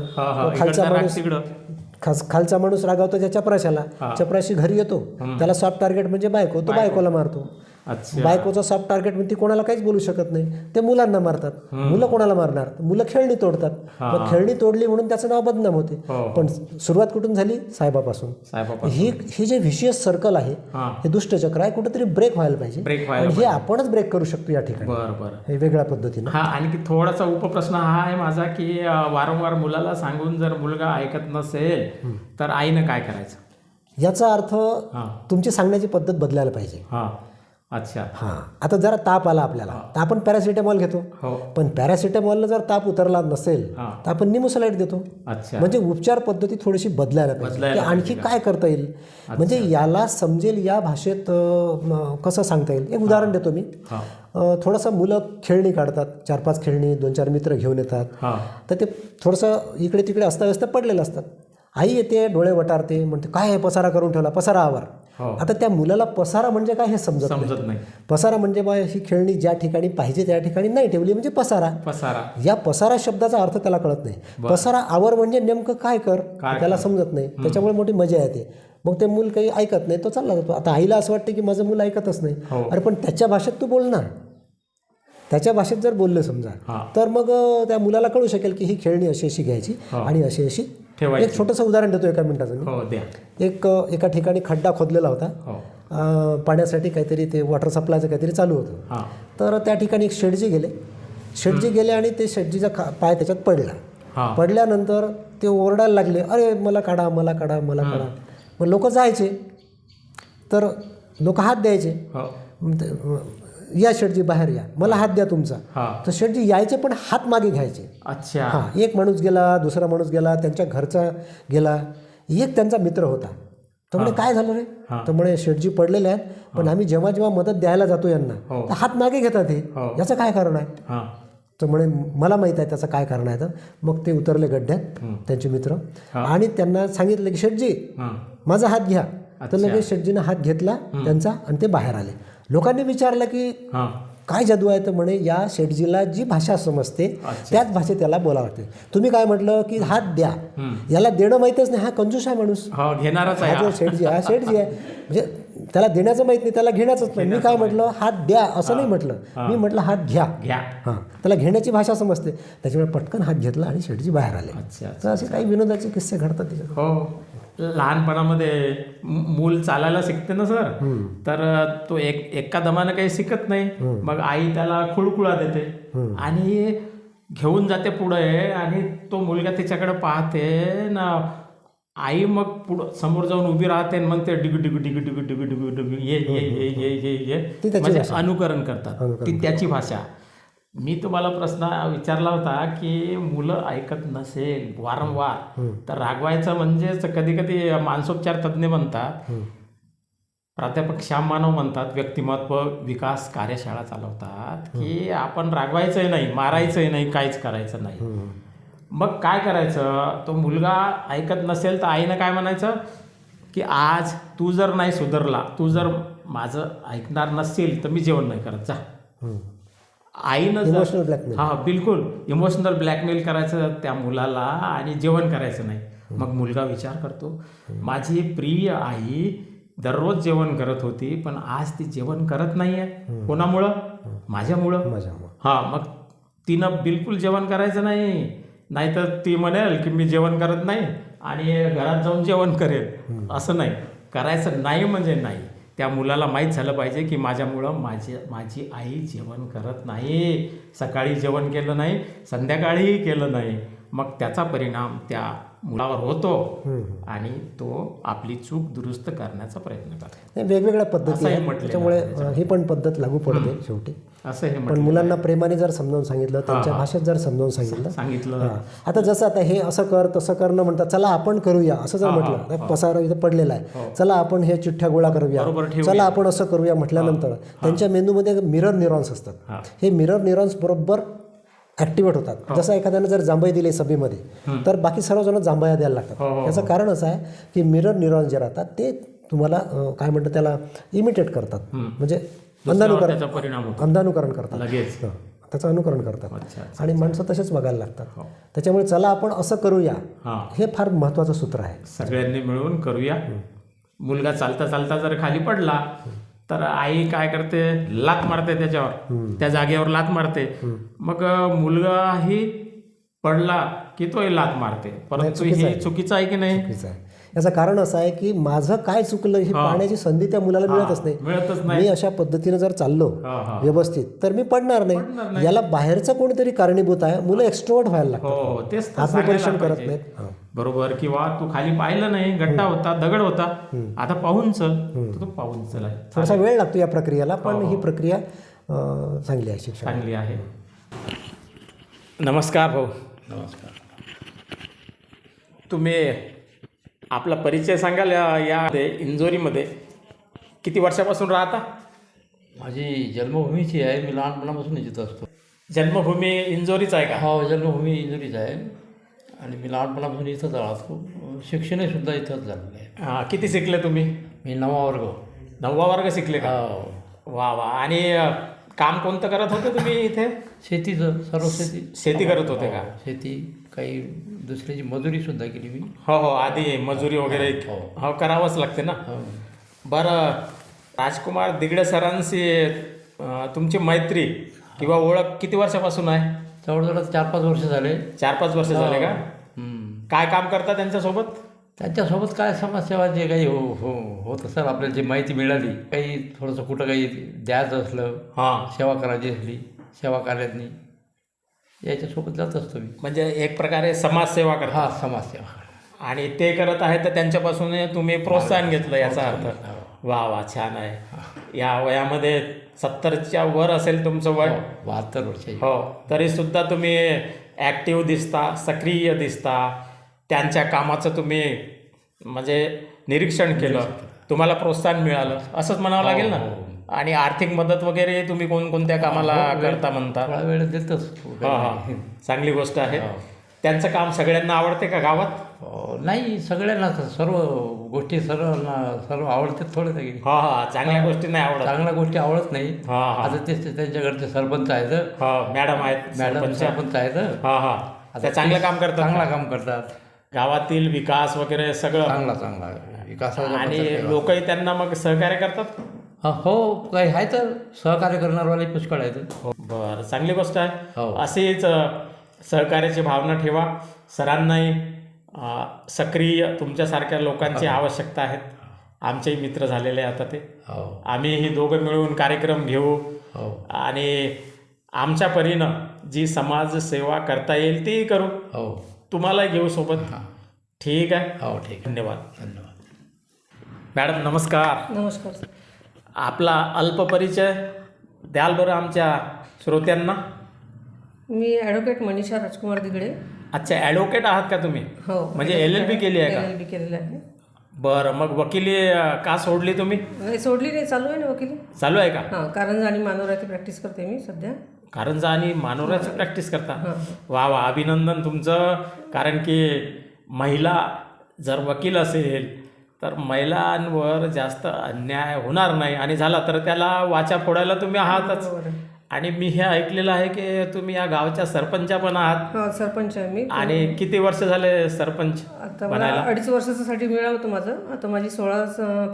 खालचा माणूस रागवतो त्या चपराशाला, चपराशी घरी येतो, त्याला सॉफ्ट टार्गेट म्हणजे बायको, तो बायकोला मारतो. बायकोचा सॉफ्ट टार्गेट म्हणजे ती कोणाला काहीच बोलू शकत नाही, ते मुलांना मारतात. मुलं कोणाला मारणार, मुलं खेळणी तोडतात. मग खेळणी तोडली म्हणून त्याचं नाव बदनाम होते. पण सुरुवात कुठून झाली, साहेबापासून. ही जे व्हिशियस सर्कल आहे, हे दुष्टचक्र आहे, कुठेतरी ब्रेक व्हायला पाहिजे आणि हे आपणच ब्रेक करू शकतो या ठिकाणी. हे वेगळ्या पद्धतीने. आणखी थोडासा उपप्रश्न हा आहे माझा की वारंवार मुलाला सांगून जर मुलगा ऐकत नसेल तर आईनं काय करायचं? याचा अर्थ तुमची सांगण्याची पद्धत बदलायला पाहिजे. अच्छा. आता जरा ताप आला आपल्याला तर आपण पॅरासिटामॉल घेतो, पण पॅरासिटामॉलला जर ताप उतरला नसेल तर आपण निमोसलाईट देतो. म्हणजे उपचार पद्धती थोडीशी बदलायला पाहिजे. आणखी काय करता येईल म्हणजे याला समजेल या भाषेत कसं सांगता येईल. एक उदाहरण देतो मी. थोडंसं मुलं खेळणी काढतात, 4-5 खेळणी, 2-4 मित्र घेऊन येतात, तर ते थोडंसं इकडे तिकडे अस्ताव्यस्त पडलेलं असतात. आई येते, डोळे वटारते, म्हणते काय हे पसारा करून ठेवला, पसारा आवर. आता त्या मुलाला पसारा म्हणजे काय हे समजत नाही. पसारा म्हणजे बा ही खेळणी ज्या ठिकाणी पाहिजे त्या ठिकाणी नाही ठेवली म्हणजे पसारा. या पसारा शब्दाचा अर्थ त्याला कळत नाही. पसारा आवर म्हणजे नेमकं काय कर त्याला समजत नाही. त्याच्यामुळे मोठी मजा येते. मग ते मूल काही ऐकत नाही, तो चालला जातो. आता आईला असं वाटतं की माझं मूल ऐकतच नाही. अरे पण त्याच्या भाषेत तू बोल ना. त्याच्या भाषेत जर बोललं समजा तर मग त्या मुलाला कळू शकेल की ही खेळणी अशी अशी घ्यायची आणि अशी अशी. एक छोटंसं उदाहरण देतो एका मिनिटाचं. एका ठिकाणी खड्डा खोदलेला होता, पाण्यासाठी काहीतरी ते वॉटर सप्लायचं काहीतरी चालू होतं. तर त्या ठिकाणी एक शेठजी गेले आणि ते शेठजीचा पाय त्याच्यात पडला. पडल्यानंतर ते ओरडायला लागले, अरे मला काढा, मला काढा, मला काढा. मग लोक जायचे तर लोक हात द्यायचे, या शेठजी बाहेर या, मला हात द्या तुमचा. तर शेठजी यायचे पण हात मागे घ्यायचे. अच्छा. एक माणूस गेला, दुसरा माणूस गेला, त्यांच्या घरचा गेला, एक त्यांचा मित्र होता. तर म्हणे काय झालं रे, तर म्हणे शेठजी पडलेले आहेत पण आम्ही जेव्हा जेव्हा मदत द्यायला जातो यांना तर हात मागे घेतात, हे याचं काय कारण आहे? तर म्हणे मला माहीत आहे त्याचं काय कारण आहे. तर मग ते उतरले गड्ड्यात त्यांचे मित्र आणि त्यांना सांगितलं की शेठजी माझा हात घ्या. तर लगेच शेठजीनं हात घेतला त्यांचा आणि ते बाहेर आले. लोकांनी विचारलं की काय जादू आहे. तर म्हणे या शेठजीला जी भाषा समजते त्याच भाषेत त्याला बोलावं लागते. तुम्ही काय म्हटलं की हात द्या, याला देणं माहीतच नाही, हा कंजूस आहे माणूस, घेणारच आहे. जो शेठजी आहे म्हणजे त्याला देण्याचं माहीत नाही, त्याला घेण्याचंच नाही. मी काय म्हटलं हात द्या असं नाही म्हटलं, मी म्हटलं हात घ्या. त्याला घेण्याची भाषा समजते, त्याच्यामुळे पटकन हात घेतला आणि शेठजी बाहेर आले. तर असे काही विनोदाचे किस्से घडतात त्याच्यात. लहानपणामध्ये मूल चालायला शिकते ना सर, तर तो एका दमानं काही शिकत नाही. मग आई त्याला खुळखुळा देते आणि घेऊन जाते पुढे आणि तो मुलगा तिच्याकडे पाहते ना. आई मग पुढं समोर जाऊन उभी राहते आणि म्हणते डिगू डिगू डिगू डिगू डिगू डिगू डिगू ये ये ये ये ये ये म्हणजे अनुकरण करतात. ती त्याची भाषा. मी तुम्हाला प्रश्न विचारला होता की मुलं ऐकत नसेल वारंवार तर रागवायचं म्हणजेच कधी कधी मानसोपचार तज्ज्ञ म्हणतात, प्राध्यापक श्याम मानव म्हणतात, व्यक्तिमत्व विकास कार्यशाळा चालवतात की आपण रागवायचंही नाही, मारायचंही नाही, काहीच करायचं नाही. मग काय करायचं, तो मुलगा ऐकत नसेल तर आईनं काय म्हणायचं की आज तू जर नाही सुधारला, तू जर माझं ऐकणार नसेल तर मी जेवण नाही करत, जा. आईनं इमोशनल ब्लॅकमेल. बिलकुल इमोशनल ब्लॅकमेल करायचं त्या मुलाला आणि जेवण करायचं नाही. मग मुलगा विचार करतो, माझी प्रिय आई दररोज जेवण करत होती पण आज ती जेवण करत नाही आहे. कोणामुळं? माझ्यामुळं. मग तिनं बिलकुल जेवण करायचं नाही, नाहीतर ती म्हणेल की मी जेवण करत नाही आणि घरात जाऊन जेवण करेल. असं नाही करायचं, नाही म्हणजे नाही. त्या मुलाला माहीत झालं पाहिजे की माझ्यामुळं माझी आई जेवण करत नाही, सकाळी जेवण केलं नाही, संध्याकाळीही केलं नाही. मग त्याचा परिणाम त्या मुलावर होतो आणि तो आपली चूक दुरुस्त करण्याचा प्रयत्न करतो. नाही, वेगवेगळ्या पद्धती असंही आहेत, म्हटलेलं त्याच्यामुळे ही पण पद्धत लागू पडते शेवटी. असं हे पण मुलांना प्रेमाने जर समजावून सांगितलं, त्यांच्या भाषेत जर समजावून सांगितलं, हां, आता जसं आता हे असं कर तसं कर न म्हणता चला आपण करूया असं जर म्हटलं, पसारा इथं पडलेला आहे, चला आपण हे चिठ्ठ्या गोळा करूया, चला आपण असं करूया म्हटल्यानंतर त्यांच्या मेंदूमध्ये मिरर न्यूरॉन्स असतात. हे मिरर न्यूरॉन्स बरोबर ॲक्टिवेट होतात. जसं एखाद्यानं जर जांभई दिली सभेमध्ये तर बाकी सर्वजण जांभया द्यायला लागतात. याचं कारण असं आहे की मिरर न्यूरॉन्स जे राहतात ते तुम्हाला काय म्हणतात त्याला इमिटेट करतात, म्हणजे अंधानुकरण करतात, लगेच त्याचं अनुकरण करतात आणि माणसं तसेच बघायला लागतात. त्याच्यामुळे चला आपण असं करूया हे फार महत्त्वाचं सूत्र आहे. सगळ्यांनी मिळून करूया. मुलगा चालता चालता जर खाली पडला तर आई काय करते, लात मारते त्याच्यावर, त्या जागेवर लात मारते. मग मुलगाही पडला की तोही लात मारते. परंतु हे चुकीचं आहे की नाही? चुकीचं आहे. याचं कारण असं आहे की माझं काय चुकलं हे पाहण्याची संधी त्या मुलाला मिळतच नाही. मी अशा पद्धतीने जर चाललो व्यवस्थित तर मी पडणार नाही. याला बाहेरचं कोणीतरी कारणीभूत आहे. मुलं एक्स्ट्रोवर्ट व्हायला लागतात, आत्मपरीक्षण करत नाहीत. बरोबर. किंवा तू खाली पाहिलं नाही, गड्डा होता, दगड होता, आता पाहून चल, तू पाहून चल. थोडासा वेळ लागतो या प्रक्रियेला, पण ही प्रक्रिया चांगली आहे, शिक्षण चांगली आहे. नमस्कार भाऊ. नमस्कार. तुम्ही आपला परिचय सांगाल या इंजोरीमध्ये किती वर्षापासून राहता? माझी जन्मभूमीची आहे, मी लहानपणापासून इथं असतो. जन्मभूमी इंजोरीच आहे का? हो, जन्मभूमी इंजुरीच आहे आणि मी लहानपणापासून इथंच राहतो. शिक्षणही सुद्धा इथंच झालेलं आहे. हां. किती शिकले तुम्ही? मी 9वा वर्ग. 9वा वर्ग शिकले का? वा वा. आणि काम कोणतं करत होते तुम्ही इथे? शेतीचं, सर्व शेती करत होते का? शेती, काही दुसऱ्याची मजुरी सुद्धा केली मी. हो हो. आधी मजुरी वगैरे हो करावंच लागते ना. बरं, राजकुमार दिगडे सरांशी तुमची मैत्री किंवा ओळख किती वर्षापासून आहे? जवळजवळ 4-5 वर्ष झाले. 4-5 वर्ष झाले का? काय काम करता त्यांच्यासोबत? त्यांच्यासोबत काय समाजसेवा जे काही होत असेल, आपल्याला जी माहिती मिळाली, काही थोडंसं कुठं काही द्यायचं असलं, सेवा करायची असली, सेवा कार्यातनी याच्यासोबत जात असतो मी. म्हणजे एक प्रकारे समाजसेवा करता. हा, समाजसेवा. आणि ते करत आहेत तर त्यांच्यापासून तुम्ही प्रोत्साहन घेतलं याचा अर्थ. वा वा, छान आहे. या वयामध्ये 70च्या वर असेल तुमचं वय? 72 वर्ष. हो. तरी सुद्धा तुम्ही ॲक्टिव्ह दिसता, सक्रिय दिसता. त्यांच्या कामाचं तुम्ही म्हणजे निरीक्षण केलं, तुम्हाला प्रोत्साहन मिळालं असंच म्हणावं लागेल ना. आणि आर्थिक मदत वगैरे तुम्ही कोणकोणत्या कामाला करता म्हणता? थोडा वेळ देतच. चांगली गोष्ट आहे. त्यांचं काम सगळ्यांना आवडते का गावात? नाही, सगळ्यांना सर्व गोष्टी सर्व आवडतात. थोडं काही चांगल्या गोष्टी नाही आवडत. चांगल्या गोष्टी आवडत नाही. आता ते त्यांच्या घरचे सरपंच आहेत, मॅडम आहेत, मॅडम सरपंच आहेत, ते चांगलं काम करतात. चांगलं काम करतात. गावातील विकास वगैरे सगळं चांगला विकास. आणि लोकही त्यांना मग सहकार्य करतात. हो, काही आहे तर सहकार्य करणारवाले पुष्कळ आहेत. बरं, चांगली गोष्ट आहे. अशीच सहकार्याची भावना ठेवा. सरांनाही सक्रिय तुमच्यासारख्या लोकांची आवश्यकता आहे. आमचेही मित्र झालेले आता ते. आम्ही ही दोघं मिळून कार्यक्रम घेऊ आणि आमच्या परीनं जी समाजसेवा करता येईल ती करू. तुम्हाला घेऊ सोबत. ठीक आहे? हो, ठीक. धन्यवाद. मॅडम नमस्कार. नमस्कार. आपला अल्प परिचय द्याल बरं आमच्या श्रोत्यांना? मी ॲडव्होकेट मनीषा राजकुमार दिगडे. अच्छा, ॲडव्होकेट आहात का तुम्ही? हो. म्हणजे LLB केली आहे का? LLB केलेलं आहे. बरं, मग वकिली का सोडली तुम्ही? नाही, सोडली नाही, चालू आहे ना वकिली. चालू आहे का? हां, कारंजा आणि मानोराची प्रॅक्टिस करते मी सध्या. कारंजा आणि मानोराची प्रॅक्टिस करता? वा वा, अभिनंदन तुमचं. कारण की महिला जर वकील असेल तर महिलांवर जास्त अन्याय होणार नाही, आणि झाला तर त्याला वाचा फोडायला तुम्ही आहातच. आणि मी हे ऐकलेलं आहे की तुम्ही या गावच्या सरपंच पण आहात. हां, सरपंच आहे मी. आणि किती वर्ष झाले सरपंच आता मला 2.5 वर्षासाठी मिळालं होतं माझं. आता माझी 16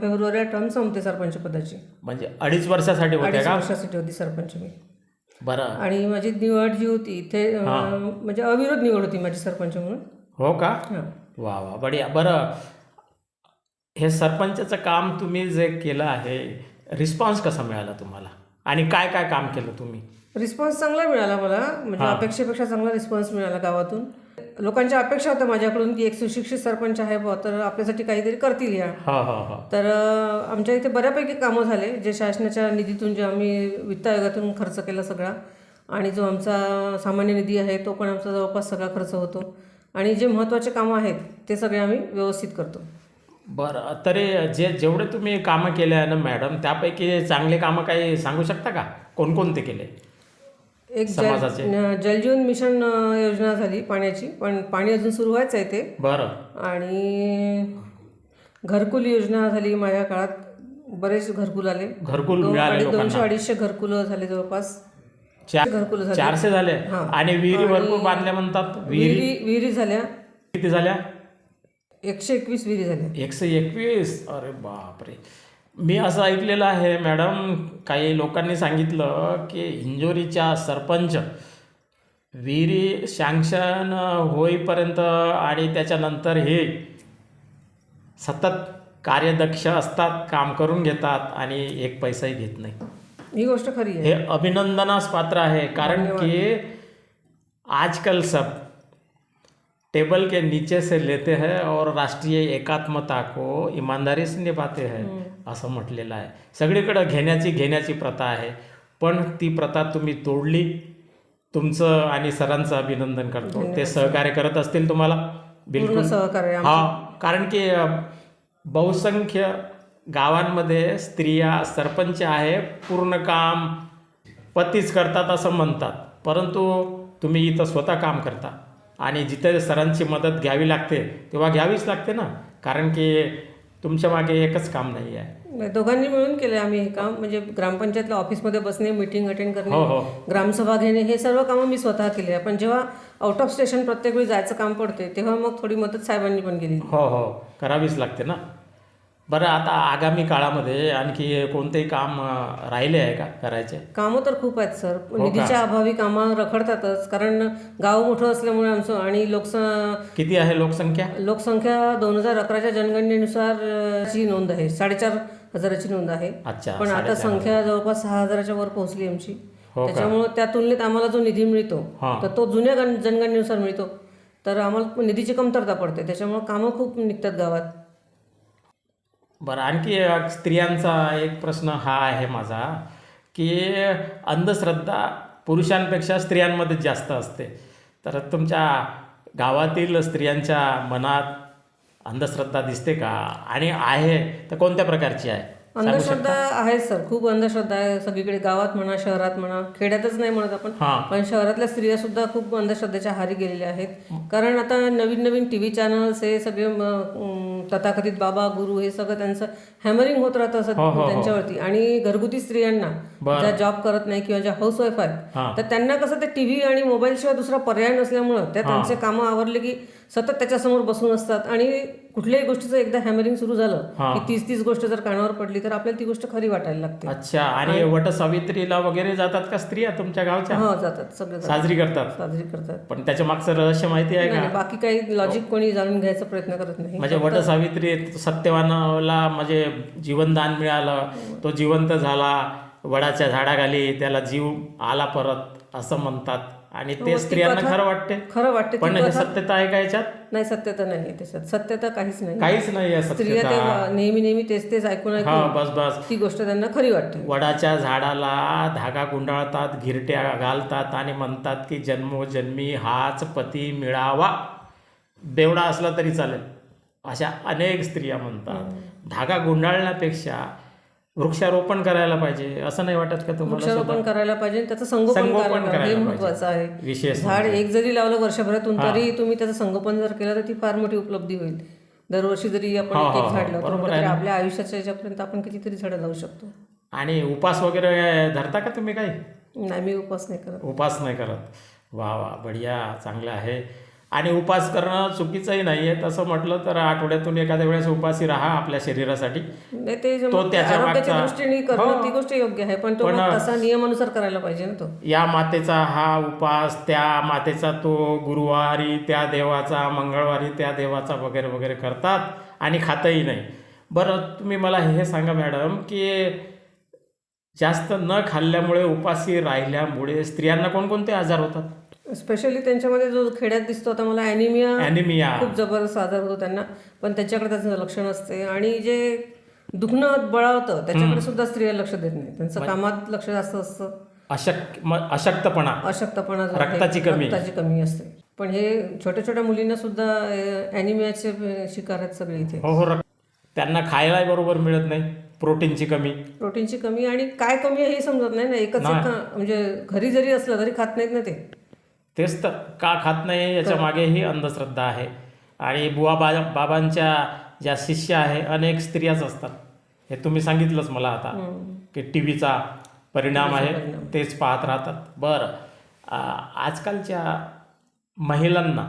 फेब्रुवारीला टर्म संपते सरपंच पदाची. म्हणजे 2.5 वर्षासाठी होते 2.5 का? वर्षासाठी होती सरपंच मी. बरं. आणि माझी निवड जी होती ते म्हणजे अविरोध निवड होती माझी सरपंच म्हणून. हो का? वा वा, बढिया. बरं, हे सरपंचाचं काम तुम्ही जे केलं आहे, रिस्पॉन्स कसा मिळाला तुम्हाला आणि काय काय काम केलं तुम्ही? रिस्पॉन्स चांगला मिळाला मला, म्हणजे अपेक्षेपेक्षा चांगला रिस्पॉन्स मिळाला गावातून. लोकांच्या अपेक्षा होत्या माझ्याकडून की एक सुशिक्षित सरपंच आहे बुवा, तर आपल्यासाठी काहीतरी करतील या. हा हा हा. तर आमच्या इथे बऱ्यापैकी कामं झाले, जे शासनाच्या निधीतून जे आम्ही वित्त आयोगातून खर्च केला सगळा, आणि जो आमचा सामान्य निधी आहे तो पण आमचा जवळपास सगळा खर्च होतो. आणि जे महत्त्वाचे कामं आहेत ते सगळे आम्ही व्यवस्थित करतो. बरं, तरी जेवढे तुम्ही कामं केले आहे ना मॅडम, त्यापैकी चांगले कामं काही सांगू शकता का? कोणकोणते केले एक समाजाचे? जलजीवन मिशन योजना झाली पाण्याची, पण पाणी अजून सुरू व्हायचं आहे ते. बरं. आणि घरकुल योजना झाली माझ्या काळात, बरेच घरकुल आले. घरकुल मिळाले लोकांना? 200-250 घरकुलं झाले जवळपास. घरकुल झाले. 400 झाले. आणि विहिरी भरपूर बांधल्या म्हणतात. विहिरी झाल्या. किती झाल्या? 121 विहिरी झाल्या. 121? अरे बापरे. मी असं ऐकलेलं आहे मॅडम, काही लोकांनी सांगितलं की हिंजोरीच्या सरपंच विहिरी सँक्शन होईपर्यंत आणि त्याच्यानंतर हे सतत कार्यदक्ष असतात, काम करून घेतात आणि एक पैसाही घेत नाही. ही गोष्ट खरी आहे. हे अभिनंदनास पात्र आहे, कारण कि आजकल सब टेबल के नीचे से लेते हैं और राष्ट्रीय एकात्मता को ईमानदारी से निभाते हैं असं म्हटलेलं आहे. सगळीकडे घेण्याची प्रथा आहे, पण ती प्रथा तुम्ही तोडली. तुमचं आणि सरांचं अभिनंदन करतो. ते सहकार्य करत असतील तुम्हाला? बिलकुल सहकार्य. हा, कारण की बहुसंख्य गावांमध्ये स्त्रिया सरपंच आहे, पूर्ण काम पतीच करतात असं म्हणतात, परंतु तुम्ही इथं स्वतः काम करता आणि जिथे सरांची मदत घ्यावी लागते तेव्हा घ्यावीच लागते ना, कारण की तुमच्या मागे एकच काम नाही आहे. दोघांनी मिळून केलं आम्ही हे काम. म्हणजे ग्रामपंचायतला ऑफिसमध्ये बसणे, मीटिंग अटेंड करणे, हो. ग्रामसभा घेणे, हे सर्व कामं मी स्वतः केले आहे. पण जेव्हा आउट ऑफ स्टेशन प्रत्येक वेळी जायचं काम पडते तेव्हा मग थोडी मदत साहेबांनी पण केली. हो, करावीच लागते ना. बरं, आता आगामी काळामध्ये आणखी कोणतेही काम राहिले आहे का करायचे? कामं तर खूप आहेत सर. निधीच्या अभावी कामं रखडतातच, कारण गाव मोठं असल्यामुळे आमचं. आणि किती आहे लोकसंख्या? 2011च्या जनगणनेनुसार ची नोंद आहे, 4,500ची नोंद आहे. अच्छा. पण आता संख्या जवळपास 6,000च्या वर पोहोचली आमची. हो. त्याच्यामुळे त्या तुलनेत आम्हाला जो निधी मिळतो तर तो जुन्या जनगणनेनुसार मिळतो, तर आम्हाला निधीची कमतरता पडते. त्याच्यामुळे कामं खूप निघतात गावात. बरं, आणखी स्त्रियांचा एक प्रश्न हा आहे माझा, की अंधश्रद्धा पुरुषांपेक्षा स्त्रियांमध्ये जास्त असते. तर तुमच्या गावातील स्त्रियांच्या मनात अंधश्रद्धा दिसते का? आणि आहे तर कोणत्या प्रकारची आहे? अंधश्रद्धा आहे सर, खूप अंधश्रद्धा आहे सगळीकडे, गावात म्हणा, शहरात म्हणा. खेड्यातच नाही म्हणत आपण, पण शहरातल्या स्त्रिया सुद्धा खूप अंधश्रद्धेच्या आहारी गेलेल्या आहेत. कारण आता नवीन नवीन TV चॅनल्स, हे सगळे तथाकथित बाबा गुरु, हे सगळं त्यांचं हॅमरिंग होत राहतं असं त्यांच्यावरती. आणि घरगुती स्त्रियांना, ज्या जॉब करत नाही किंवा ज्या हाऊसवाईफ आहेत, तर त्यांना कसं ते TV आणि मोबाईलशिवाय दुसरा पर्याय नसल्यामुळं त्या त्यांचे कामं आवरले की सतत त्याच्यासमोर बसून असतात. आणि कुठल्याही गोष्टीचं एकदा हॅमरिंग सुरू झालं की 30 गोष्ट जर कानावर पडली तर आपल्याला ती गोष्ट खरी वाटायला लागते. अच्छा. आणि वटसावित्रीला वगैरे जातात का स्त्रिया तुमच्या गावच्या? हो, जातात. सगळे साजरी करतात. पण त्याच्या मागचं रहस्य माहिती आहे का? बाकी काही लॉजिक कोणी जाणून घ्यायचा प्रयत्न करत नाही. म्हणजे वटसावित्री सत्यवानाला म्हणजे जीवनदान मिळालं, तो जिवंत झाला वडाच्या झाडाखाली, त्याला जीव आला परत असं म्हणतात. आणि ते स्त्रियांना खरं वाटते. पण हे सत्यता आहे का याच्यात? नाही, सत्यता नाही त्याच्यात. सत्यता काहीच नाही. काहीच नाही आहे स्त्रिया ते नेहमी तेच ऐकून बस ती गोष्ट त्यांना खरी वाटते. वडाच्या झाडाला धागा गुंडाळतात, घिरट्या घालतात आणि म्हणतात की जन्मोजन्मी हाच पती मिळावा, बेवडा असला तरी चालेल, अशा अनेक स्त्रिया म्हणतात. धागा गुंडाळण्यापेक्षा वृक्षारोपण करायला पाहिजे, असं नाही वाटत का तुम्हाला? वृक्षारोपण करायला पाहिजे, त्याचं संगोपन करायला पाहिजे, हे महत्वाचं आहे. विशेष झाड एक जरी लावलं वर्षभरातून तरी तुम्ही त्याचं संगोपन जर केलं तर ती फार मोठी उपलब्धी होईल. दरवर्षी जरी आपण एक झाड लावतो तर आपल्या आयुष्याच्या याच्यापर्यंत आपण कितीतरी झाडं लावू शकतो. आणि उपास वगैरे धरता का तुम्ही काही? नाही, मी उपास नाही करत. वा, बढिया, चांगलं आहे. आणि उपास करणं चुकीचंही नाही आहे. तसं म्हटलं तर आठवड्यातून एखाद्या वेळेस उपाशी राहा आपल्या शरीरासाठी. तो त्याच्या दृष्टीने करणं ती गोष्ट योग्य आहे, पण तो तसा नियमानुसार करायला पाहिजे ना. तो या मातेचा हा उपास, त्या मातेचा तो गुरुवारी त्या देवाचा, मंगळवारी त्या देवाचा वगैरे वगैरे करतात आणि खातही नाही. बरं, तुम्ही मला हे सांगा मॅडम, की जास्त न खाल्ल्यामुळे, उपाशी राहिल्यामुळे स्त्रियांना कोणकोणते आजार होतात? स्पेशली त्यांच्यामध्ये जो खेड्यात दिसतो आता मला ॲनिमिया खूप जबरदस्त आजार होतो त्यांना, पण त्याच्याकडे त्याचं लक्ष नसते. आणि जे दुखणं बळावतं त्याच्याकडे सुद्धा स्त्रिया लक्ष देत नाही, त्यांचं कामात लक्ष जास्त असतं. अशक्तपणा अशक्तपणा जो आहे, रक्ताची कमी असते. पण हे छोट्या छोट्या मुलींना सुद्धा ॲनिमियाचे शिकार आहेत सगळे इथे. हो हो, त्यांना खायला बरोबर मिळत नाही, प्रोटीनची कमी आणि काय कमी आहे हे समजत नाही ना. एकच म्हणजे घरी जरी असलं तरी खात नाहीत ना ते. तेच तर, का खात नाही याच्या मागे ही अंधश्रद्धा आहे. आणि बाबांच्या ज्या शिष्य आहे अनेक स्त्रियाच असतात, हे तुम्ही सांगितलंच मला आता, की टी व्हीचा परिणाम आहे, तेच पाहत राहतात. बरं, आजकालच्या महिलांना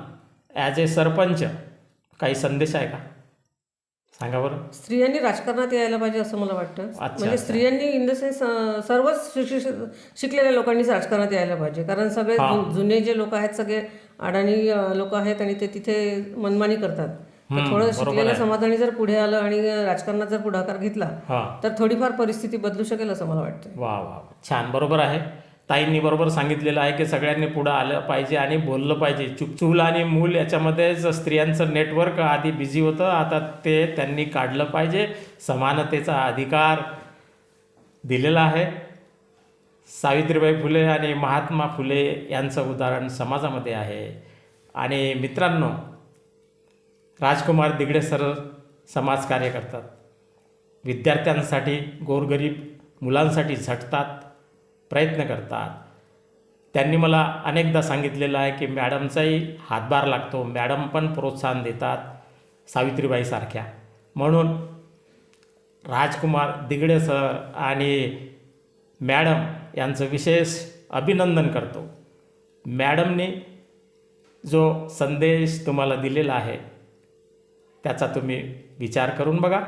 ॲज ए सरपंच काही संदेश आहे का, सांगा बरं. स्त्रियांनी राजकारणात यायला पाहिजे असं मला वाटतं. म्हणजे स्त्रियांनी इन द सेन्स सर्वच शिकलेल्या लोकांनीच राजकारणात यायला पाहिजे. कारण सगळे जुने जे लोक आहेत सगळे अडाणी लोक आहेत आणि ते तिथे मनमानी करतात. थोडं शिकलेल्या समाजाने जर पुढे आलं आणि राजकारणात जर पुढाकार घेतला तर थोडीफार परिस्थिती बदलू शकेल असं मला वाटतं. वा वा, छान, बरोबर आहे. ताईंनी बरोबर सांगितलेलं आहे की सगळ्यांनी पुढं आलं पाहिजे आणि बोललं पाहिजे. चूल आणि मूल याच्यामध्येच स्त्रियांचं नेटवर्क आधी बिझी होतं, आता ते त्यांनी काढलं पाहिजे. समानतेचा अधिकार दिलेला आहे. सावित्रीबाई फुले आणि महात्मा फुले यांचं उदाहरण समाजामध्ये आहे. आणि मित्रांनो, राजकुमार दिगडे सर समाजकार्य करतात, विद्यार्थ्यांसाठी, गोरगरीब मुलांसाठी झटतात, प्रयत्न करतात. त्यांनी मला अनेकदा सांगितलेलं आहे की मॅडमचाही हातभार लागतो, मॅडम पण प्रोत्साहन देतात सावित्रीबाईसारख्या. म्हणून राजकुमार दिगडे सर आणि मॅडम यांचं विशेष अभिनंदन करतो. मॅडमने जो संदेश तुम्हाला दिलेला आहे त्याचा तुम्ही विचार करून बघा,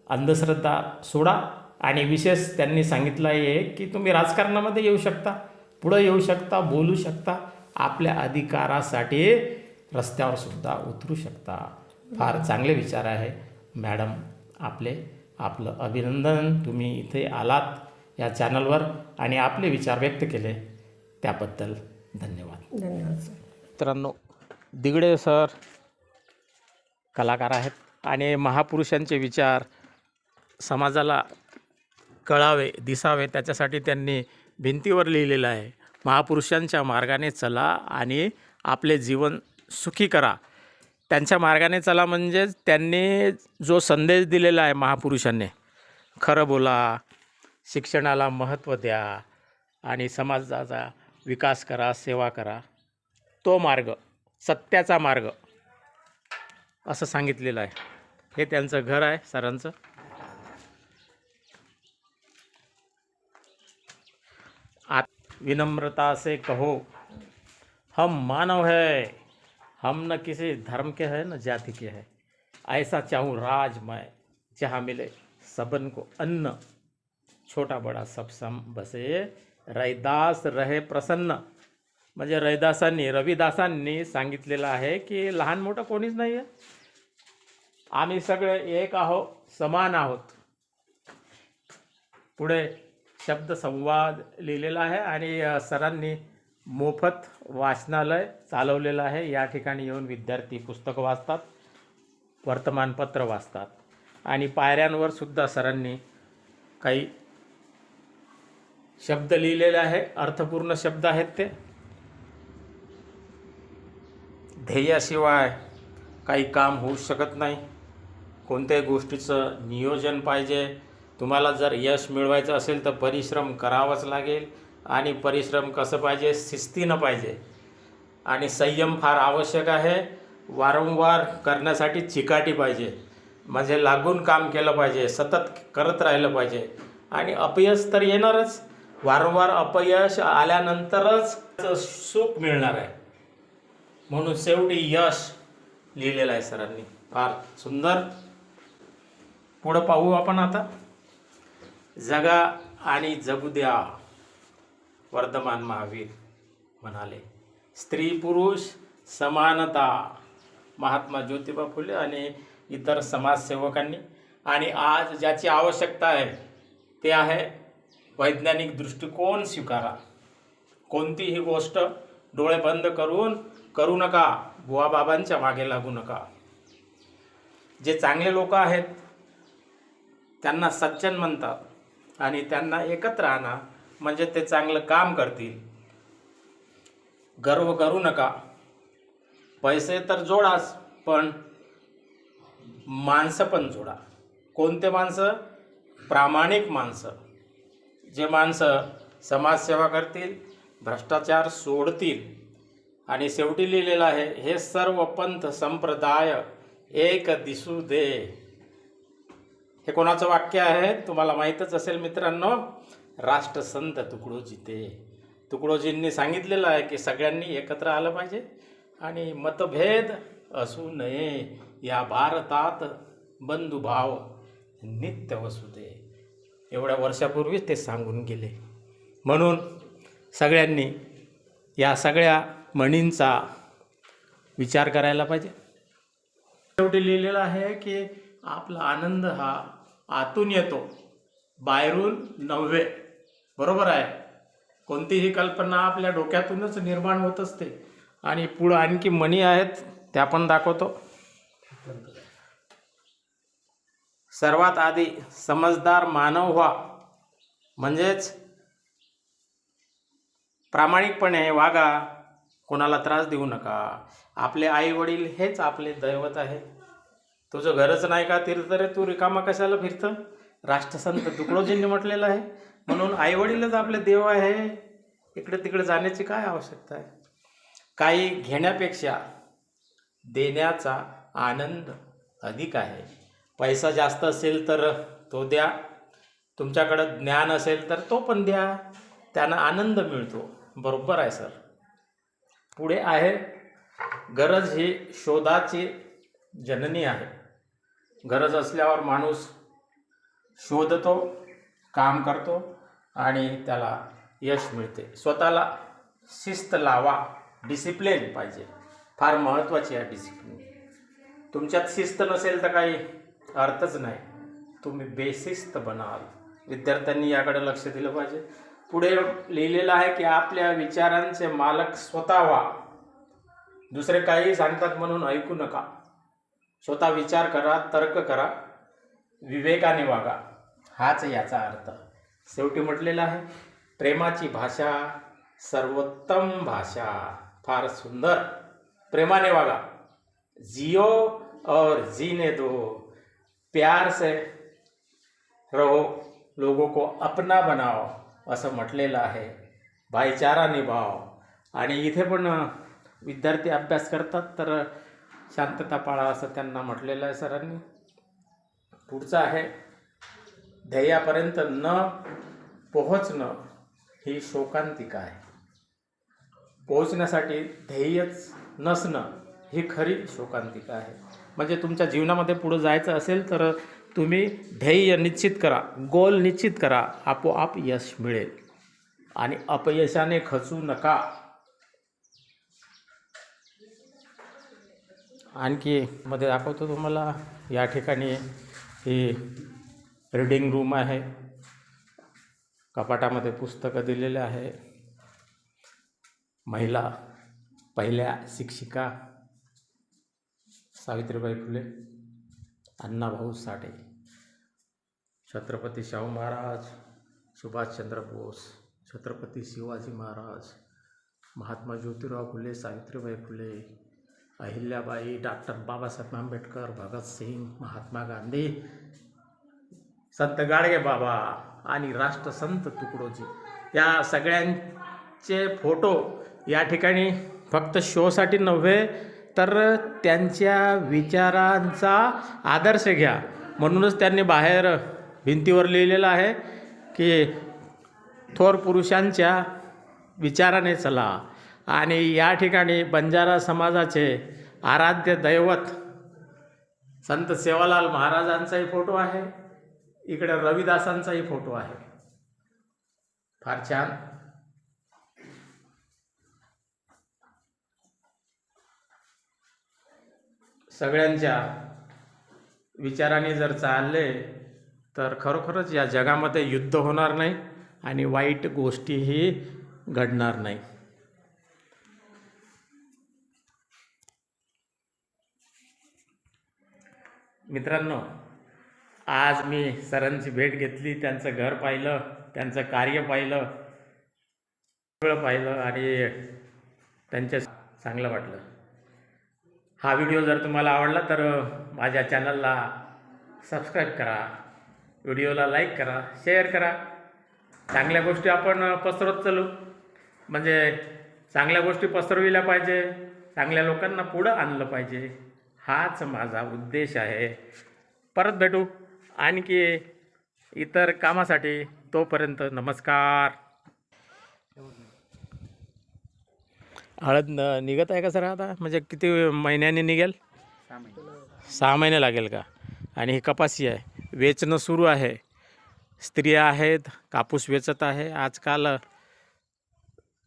अंधश्रद्धा सोडा. आणि विशेष त्यांनी सांगितलं आहे की तुम्ही राजकारणामध्ये येऊ शकता, पुढं येऊ शकता, बोलू शकता, आपल्या अधिकारासाठी रस्त्यावर सुद्धा उतरू शकता. फार चांगले विचार आहे मॅडम आपलं अभिनंदन. तुम्ही इथे आलात या चॅनलवर आणि आपले विचार व्यक्त केले त्याबद्दल धन्यवाद. धन्यवाद. मित्रांनो, दिगडे सर कलाकार आहेत आणि महापुरुषांचे विचार समाजाला कळावे, दिसावे, त्याच्यासाठी त्यांनी भिंतीवर लिहिलेलं आहे, महापुरुषांच्या मार्गाने चला आणि आपले जीवन सुखी करा. त्यांच्या मार्गाने चला म्हणजेच त्यांनी जो संदेश दिलेला आहे महापुरुषांनी, खरं बोला, शिक्षणाला महत्त्व द्या आणि समाजाचा विकास करा, सेवा करा, तो मार्ग सत्याचा मार्ग असं सांगितलेलं आहे. हे त्यांचं घर आहे सरांचं. विनम्रता से कहो हम मानव है, हम न किसी धर्म के हैं न जाति के हैं, ऐसा चाहूँ राज मैं जहाँ मिले सबन को अन्न, छोटा बड़ा सब सम बसे, रैदास रहे प्रसन्न. म्हणजे रविदासांनी सांगितलेलं आहे की लहान मोठं कोणीच नाही आहे, आम्ही सगळे एक आहोत, समान आहोत. पुढे शब्द संवाद लिहिलेला आहे आणि सरांनी मोफत वाचनालय चालवलेलं आहे. या ठिकाणी येऊन विद्यार्थी पुस्तकं वाचतात, वर्तमानपत्र वाचतात आणि पायऱ्यांवर सुद्धा सरांनी काही शब्द लिहिलेले आहे, अर्थपूर्ण शब्द आहेत ते. ध्येयाशिवाय काही काम होऊ शकत नाही, कोणत्याही गोष्टीचं नियोजन पाहिजे. तुम्हाला जर यश मिळवायचं असेल तर परिश्रम करावाच लागेल आणि परिश्रम कसं पाहिजे, शिस्तीनं पाहिजे आणि संयम फार आवश्यक आहे. वारंवार करण्यासाठी चिकाटी पाहिजे, म्हणजे लागून काम केलं पाहिजे, सतत करत राहिलं पाहिजे आणि अपयश तर येणारच. वारंवार अपयश आल्यानंतरच सुख मिळणार आहे. म्हणून शेवटी यश लिहिलेलं आहे सरांनी, फार सुंदर. पुढं पाहू आपण आता. जगा आणि जगू द्या, वर्धमान महावीर म्हणाले. स्त्री पुरुष समानता, महात्मा ज्योतिबा फुले आणि इतर समाजसेवकांनी. आणि आज ज्याची आवश्यकता आहे ते आहे वैज्ञानिक दृष्टिकोन स्वीकारा. कोणतीही गोष्ट डोळे बंद करून करू नका, बुवाबाबांच्या मागे लागू नका. जे चांगले लोक आहेत त्यांना सज्जन म्हणतात आणि त्यांना एकत्र आणा, म्हणजे ते चांगलं काम करतील. गर्व करू नका. पैसे तर जोडाच, पण माणसं पण जोडा. कोणते माणसं? प्रामाणिक माणसं, जे माणसं समाजसेवा करतील, भ्रष्टाचार सोडतील. आणि शेवटी लिहिलेलं आहे, हे सर्व पंथ संप्रदाय एक दिसू दे. हे कोणाचं वाक्य आहे तुम्हाला माहीतच असेल मित्रांनो, राष्ट्रसंत तुकडोजी. ते तुकडोजींनी सांगितलेलं आहे की सगळ्यांनी एकत्र आलं पाहिजे आणि मतभेद असू नये. या भारतात बंधुभाव नित्य वसू दे. एवढ्या वर्षापूर्वीच ते सांगून गेले. म्हणून सगळ्यांनी या सगळ्या म्हणींचा विचार करायला पाहिजे. शेवटी लिहिलेलं आहे की आपला आनंद हा आतून येतो, बाहेरून नव्हे. बरोबर आहे. कोणतीही कल्पना आपल्या डोक्यातूनच निर्माण होत असते. आणि पुढं आणखी म्हणी आहेत, त्या पण दाखवतो. सर्वात आधी समजदार मानव व्हा, म्हणजेच प्रामाणिकपणे वागा, कोणाला त्रास देऊ नका. आपले आई वडील हेच आपले दैवत आहे. तुझं घरच नाही का तीर्थ रे, तू रिकामा कशाला फिरतं? राष्ट्रसंत तुकडोजींनी म्हटलेलं आहे. म्हणून आई वडीलच आपले देव आहे. इकडे तिकडे जाण्याची काय आवश्यकता आहे? काही घेण्यापेक्षा देण्याचा आनंद अधिक आहे. पैसा जास्त असेल तर तो द्या, तुमच्याकडं ज्ञान असेल तर तो पण द्या, त्यानं आनंद मिळतो. बरोबर आहे सर. पुढे आहे, गरज ही शोधाची जननी आहे. गरज असल्यावर माणूस शोधतो, काम करतो आणि त्याला यश मिळते. स्वतःला शिस्त लावा. डिसिप्लिन पाहिजे, फार महत्त्वाची आहे डिसिप्लिन. तुमच्यात शिस्त नसेल तर काही अर्थच नाही. तुम्ही बेशिस्त बनाल. विद्यार्थ्यांनी याकडे लक्ष दिलं पाहिजे. पुढे लिहिलेलं आहे की आपल्या विचारांचे मालक स्वतः व्हा. दुसरे काही सांगतात म्हणून ऐकू नका. स्वतः विचार करा, तर्क करा, विवेकाने वागा. हाच याचा अर्थ. शेवटी म्हटलेलं आहे, प्रेमाची भाषा सर्वोत्तम भाषा. फार सुंदर. प्रेमाने वागा. जियो और जीने दो, प्यार से रहो, लोगों को अपना बनाओ, असं म्हटलेलं आहे. भाईचारा निभाव. आणि इथे पण विद्यार्थी अभ्यास करतात तर शांतता पाळा, असं त्यांना म्हटलेलं आहे सरांनी. पुढचं आहे, ध्येयापर्यंत न पोहोचणं ही शोकांतिका आहे. पोहोचण्यासाठी ध्येयच नसणं ही खरी शोकांतिका आहे. म्हणजे तुमच्या जीवनामध्ये पुढं जायचं असेल तर तुम्ही ध्येय निश्चित करा, गोल निश्चित करा, आपोआप यश मिळेल. आणि अपयशाने खचू नका. आणखी मध्ये दाखवतो तुम्हाला. या ठिकाणी ही रीडिंग रूम आहे. कपाटामध्ये पुस्तकं दिलेले आहे. महिला पहिल्या शिक्षिका सावित्रीबाई फुले, अण्णाभाऊ साठे, छत्रपती शाहू महाराज, सुभाषचंद्र बोस, छत्रपती शिवाजी महाराज, महात्मा ज्योतिराव फुले, सावित्रीबाई फुले, अहिल्याबाई, डॉक्टर बाबासाहेब आंबेडकर, भगतसिंग, महात्मा गांधी, संत गाडगे बाबा आणि राष्ट्रसंत तुकडोजी, या सगळ्यांचे फोटो या ठिकाणी फक्त शोसाठी नव्हे तर त्यांच्या विचारांचा आदर्श घ्या. म्हणूनच त्यांनी बाहेर भिंतीवर लिहिलेलं आहे की थोर पुरुषांच्या विचाराने चला. आणि या ठिकाणी बंजारा समाजाचे आराध्य दैवत संत सेवालाल महाराजांचाही फोटो आहे. इकडे रविदासांचाही फोटो आहे. फार छान. सगळ्यांच्या विचाराने जर चालले तर खरोखरच या जगामध्ये युद्ध होणार नाही आणि वाईट गोष्टीही घडणार नाही. मित्रांनो, आज मी सरांची भेट घेतली, त्यांचं घर पाहिलं, त्यांचं कार्य पाहिलं, सगळं पाहिलं आणि त्यांच्या चांगलं वाटलं. हा व्हिडिओ जर तुम्हाला आवडला तर माझ्या चॅनलला सबस्क्राईब करा, व्हिडिओला लाईक करा, शेअर करा. चांगल्या गोष्टी आपण पसरवत चालू, म्हणजे चांगल्या गोष्टी पसरविल्या पाहिजे, चांगल्या लोकांना पुढं आणलं पाहिजे, हाच माझा उद्देश आहे. परत भेटू आणखी इतर कामासाठी. तोपर्यंत नमस्कार. हळद निघत आहे का सर आता? म्हणजे किती महिन्यांनी निघेल? 6 महिने लागेल का? आणि ही कपासी आहे, वेचणं सुरू आहे. स्त्रिया आहेत, कापूस वेचत आहे. आजकाल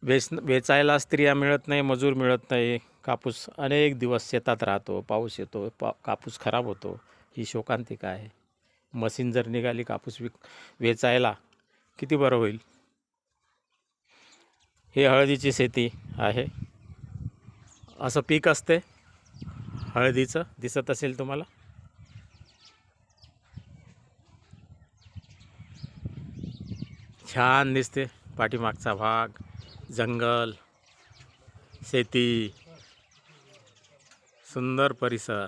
वेचायला स्त्रिया मिळत नाही, मजूर मिळत नाही. कापूस अनेक दिवस शेतात राहतो, पाऊस येतो, कापूस खराब होतो. ही शोकांतिका आहे. मशीन जर निघाली कापूस वेचायला किती बरं होईल. हे हळदीची शेती आहे. असं पीक असते हळदीचं, दिसत असेल तुम्हाला. छान दिसते पाठीमागचा भाग, जंगल, शेती, सुंदर परिसर.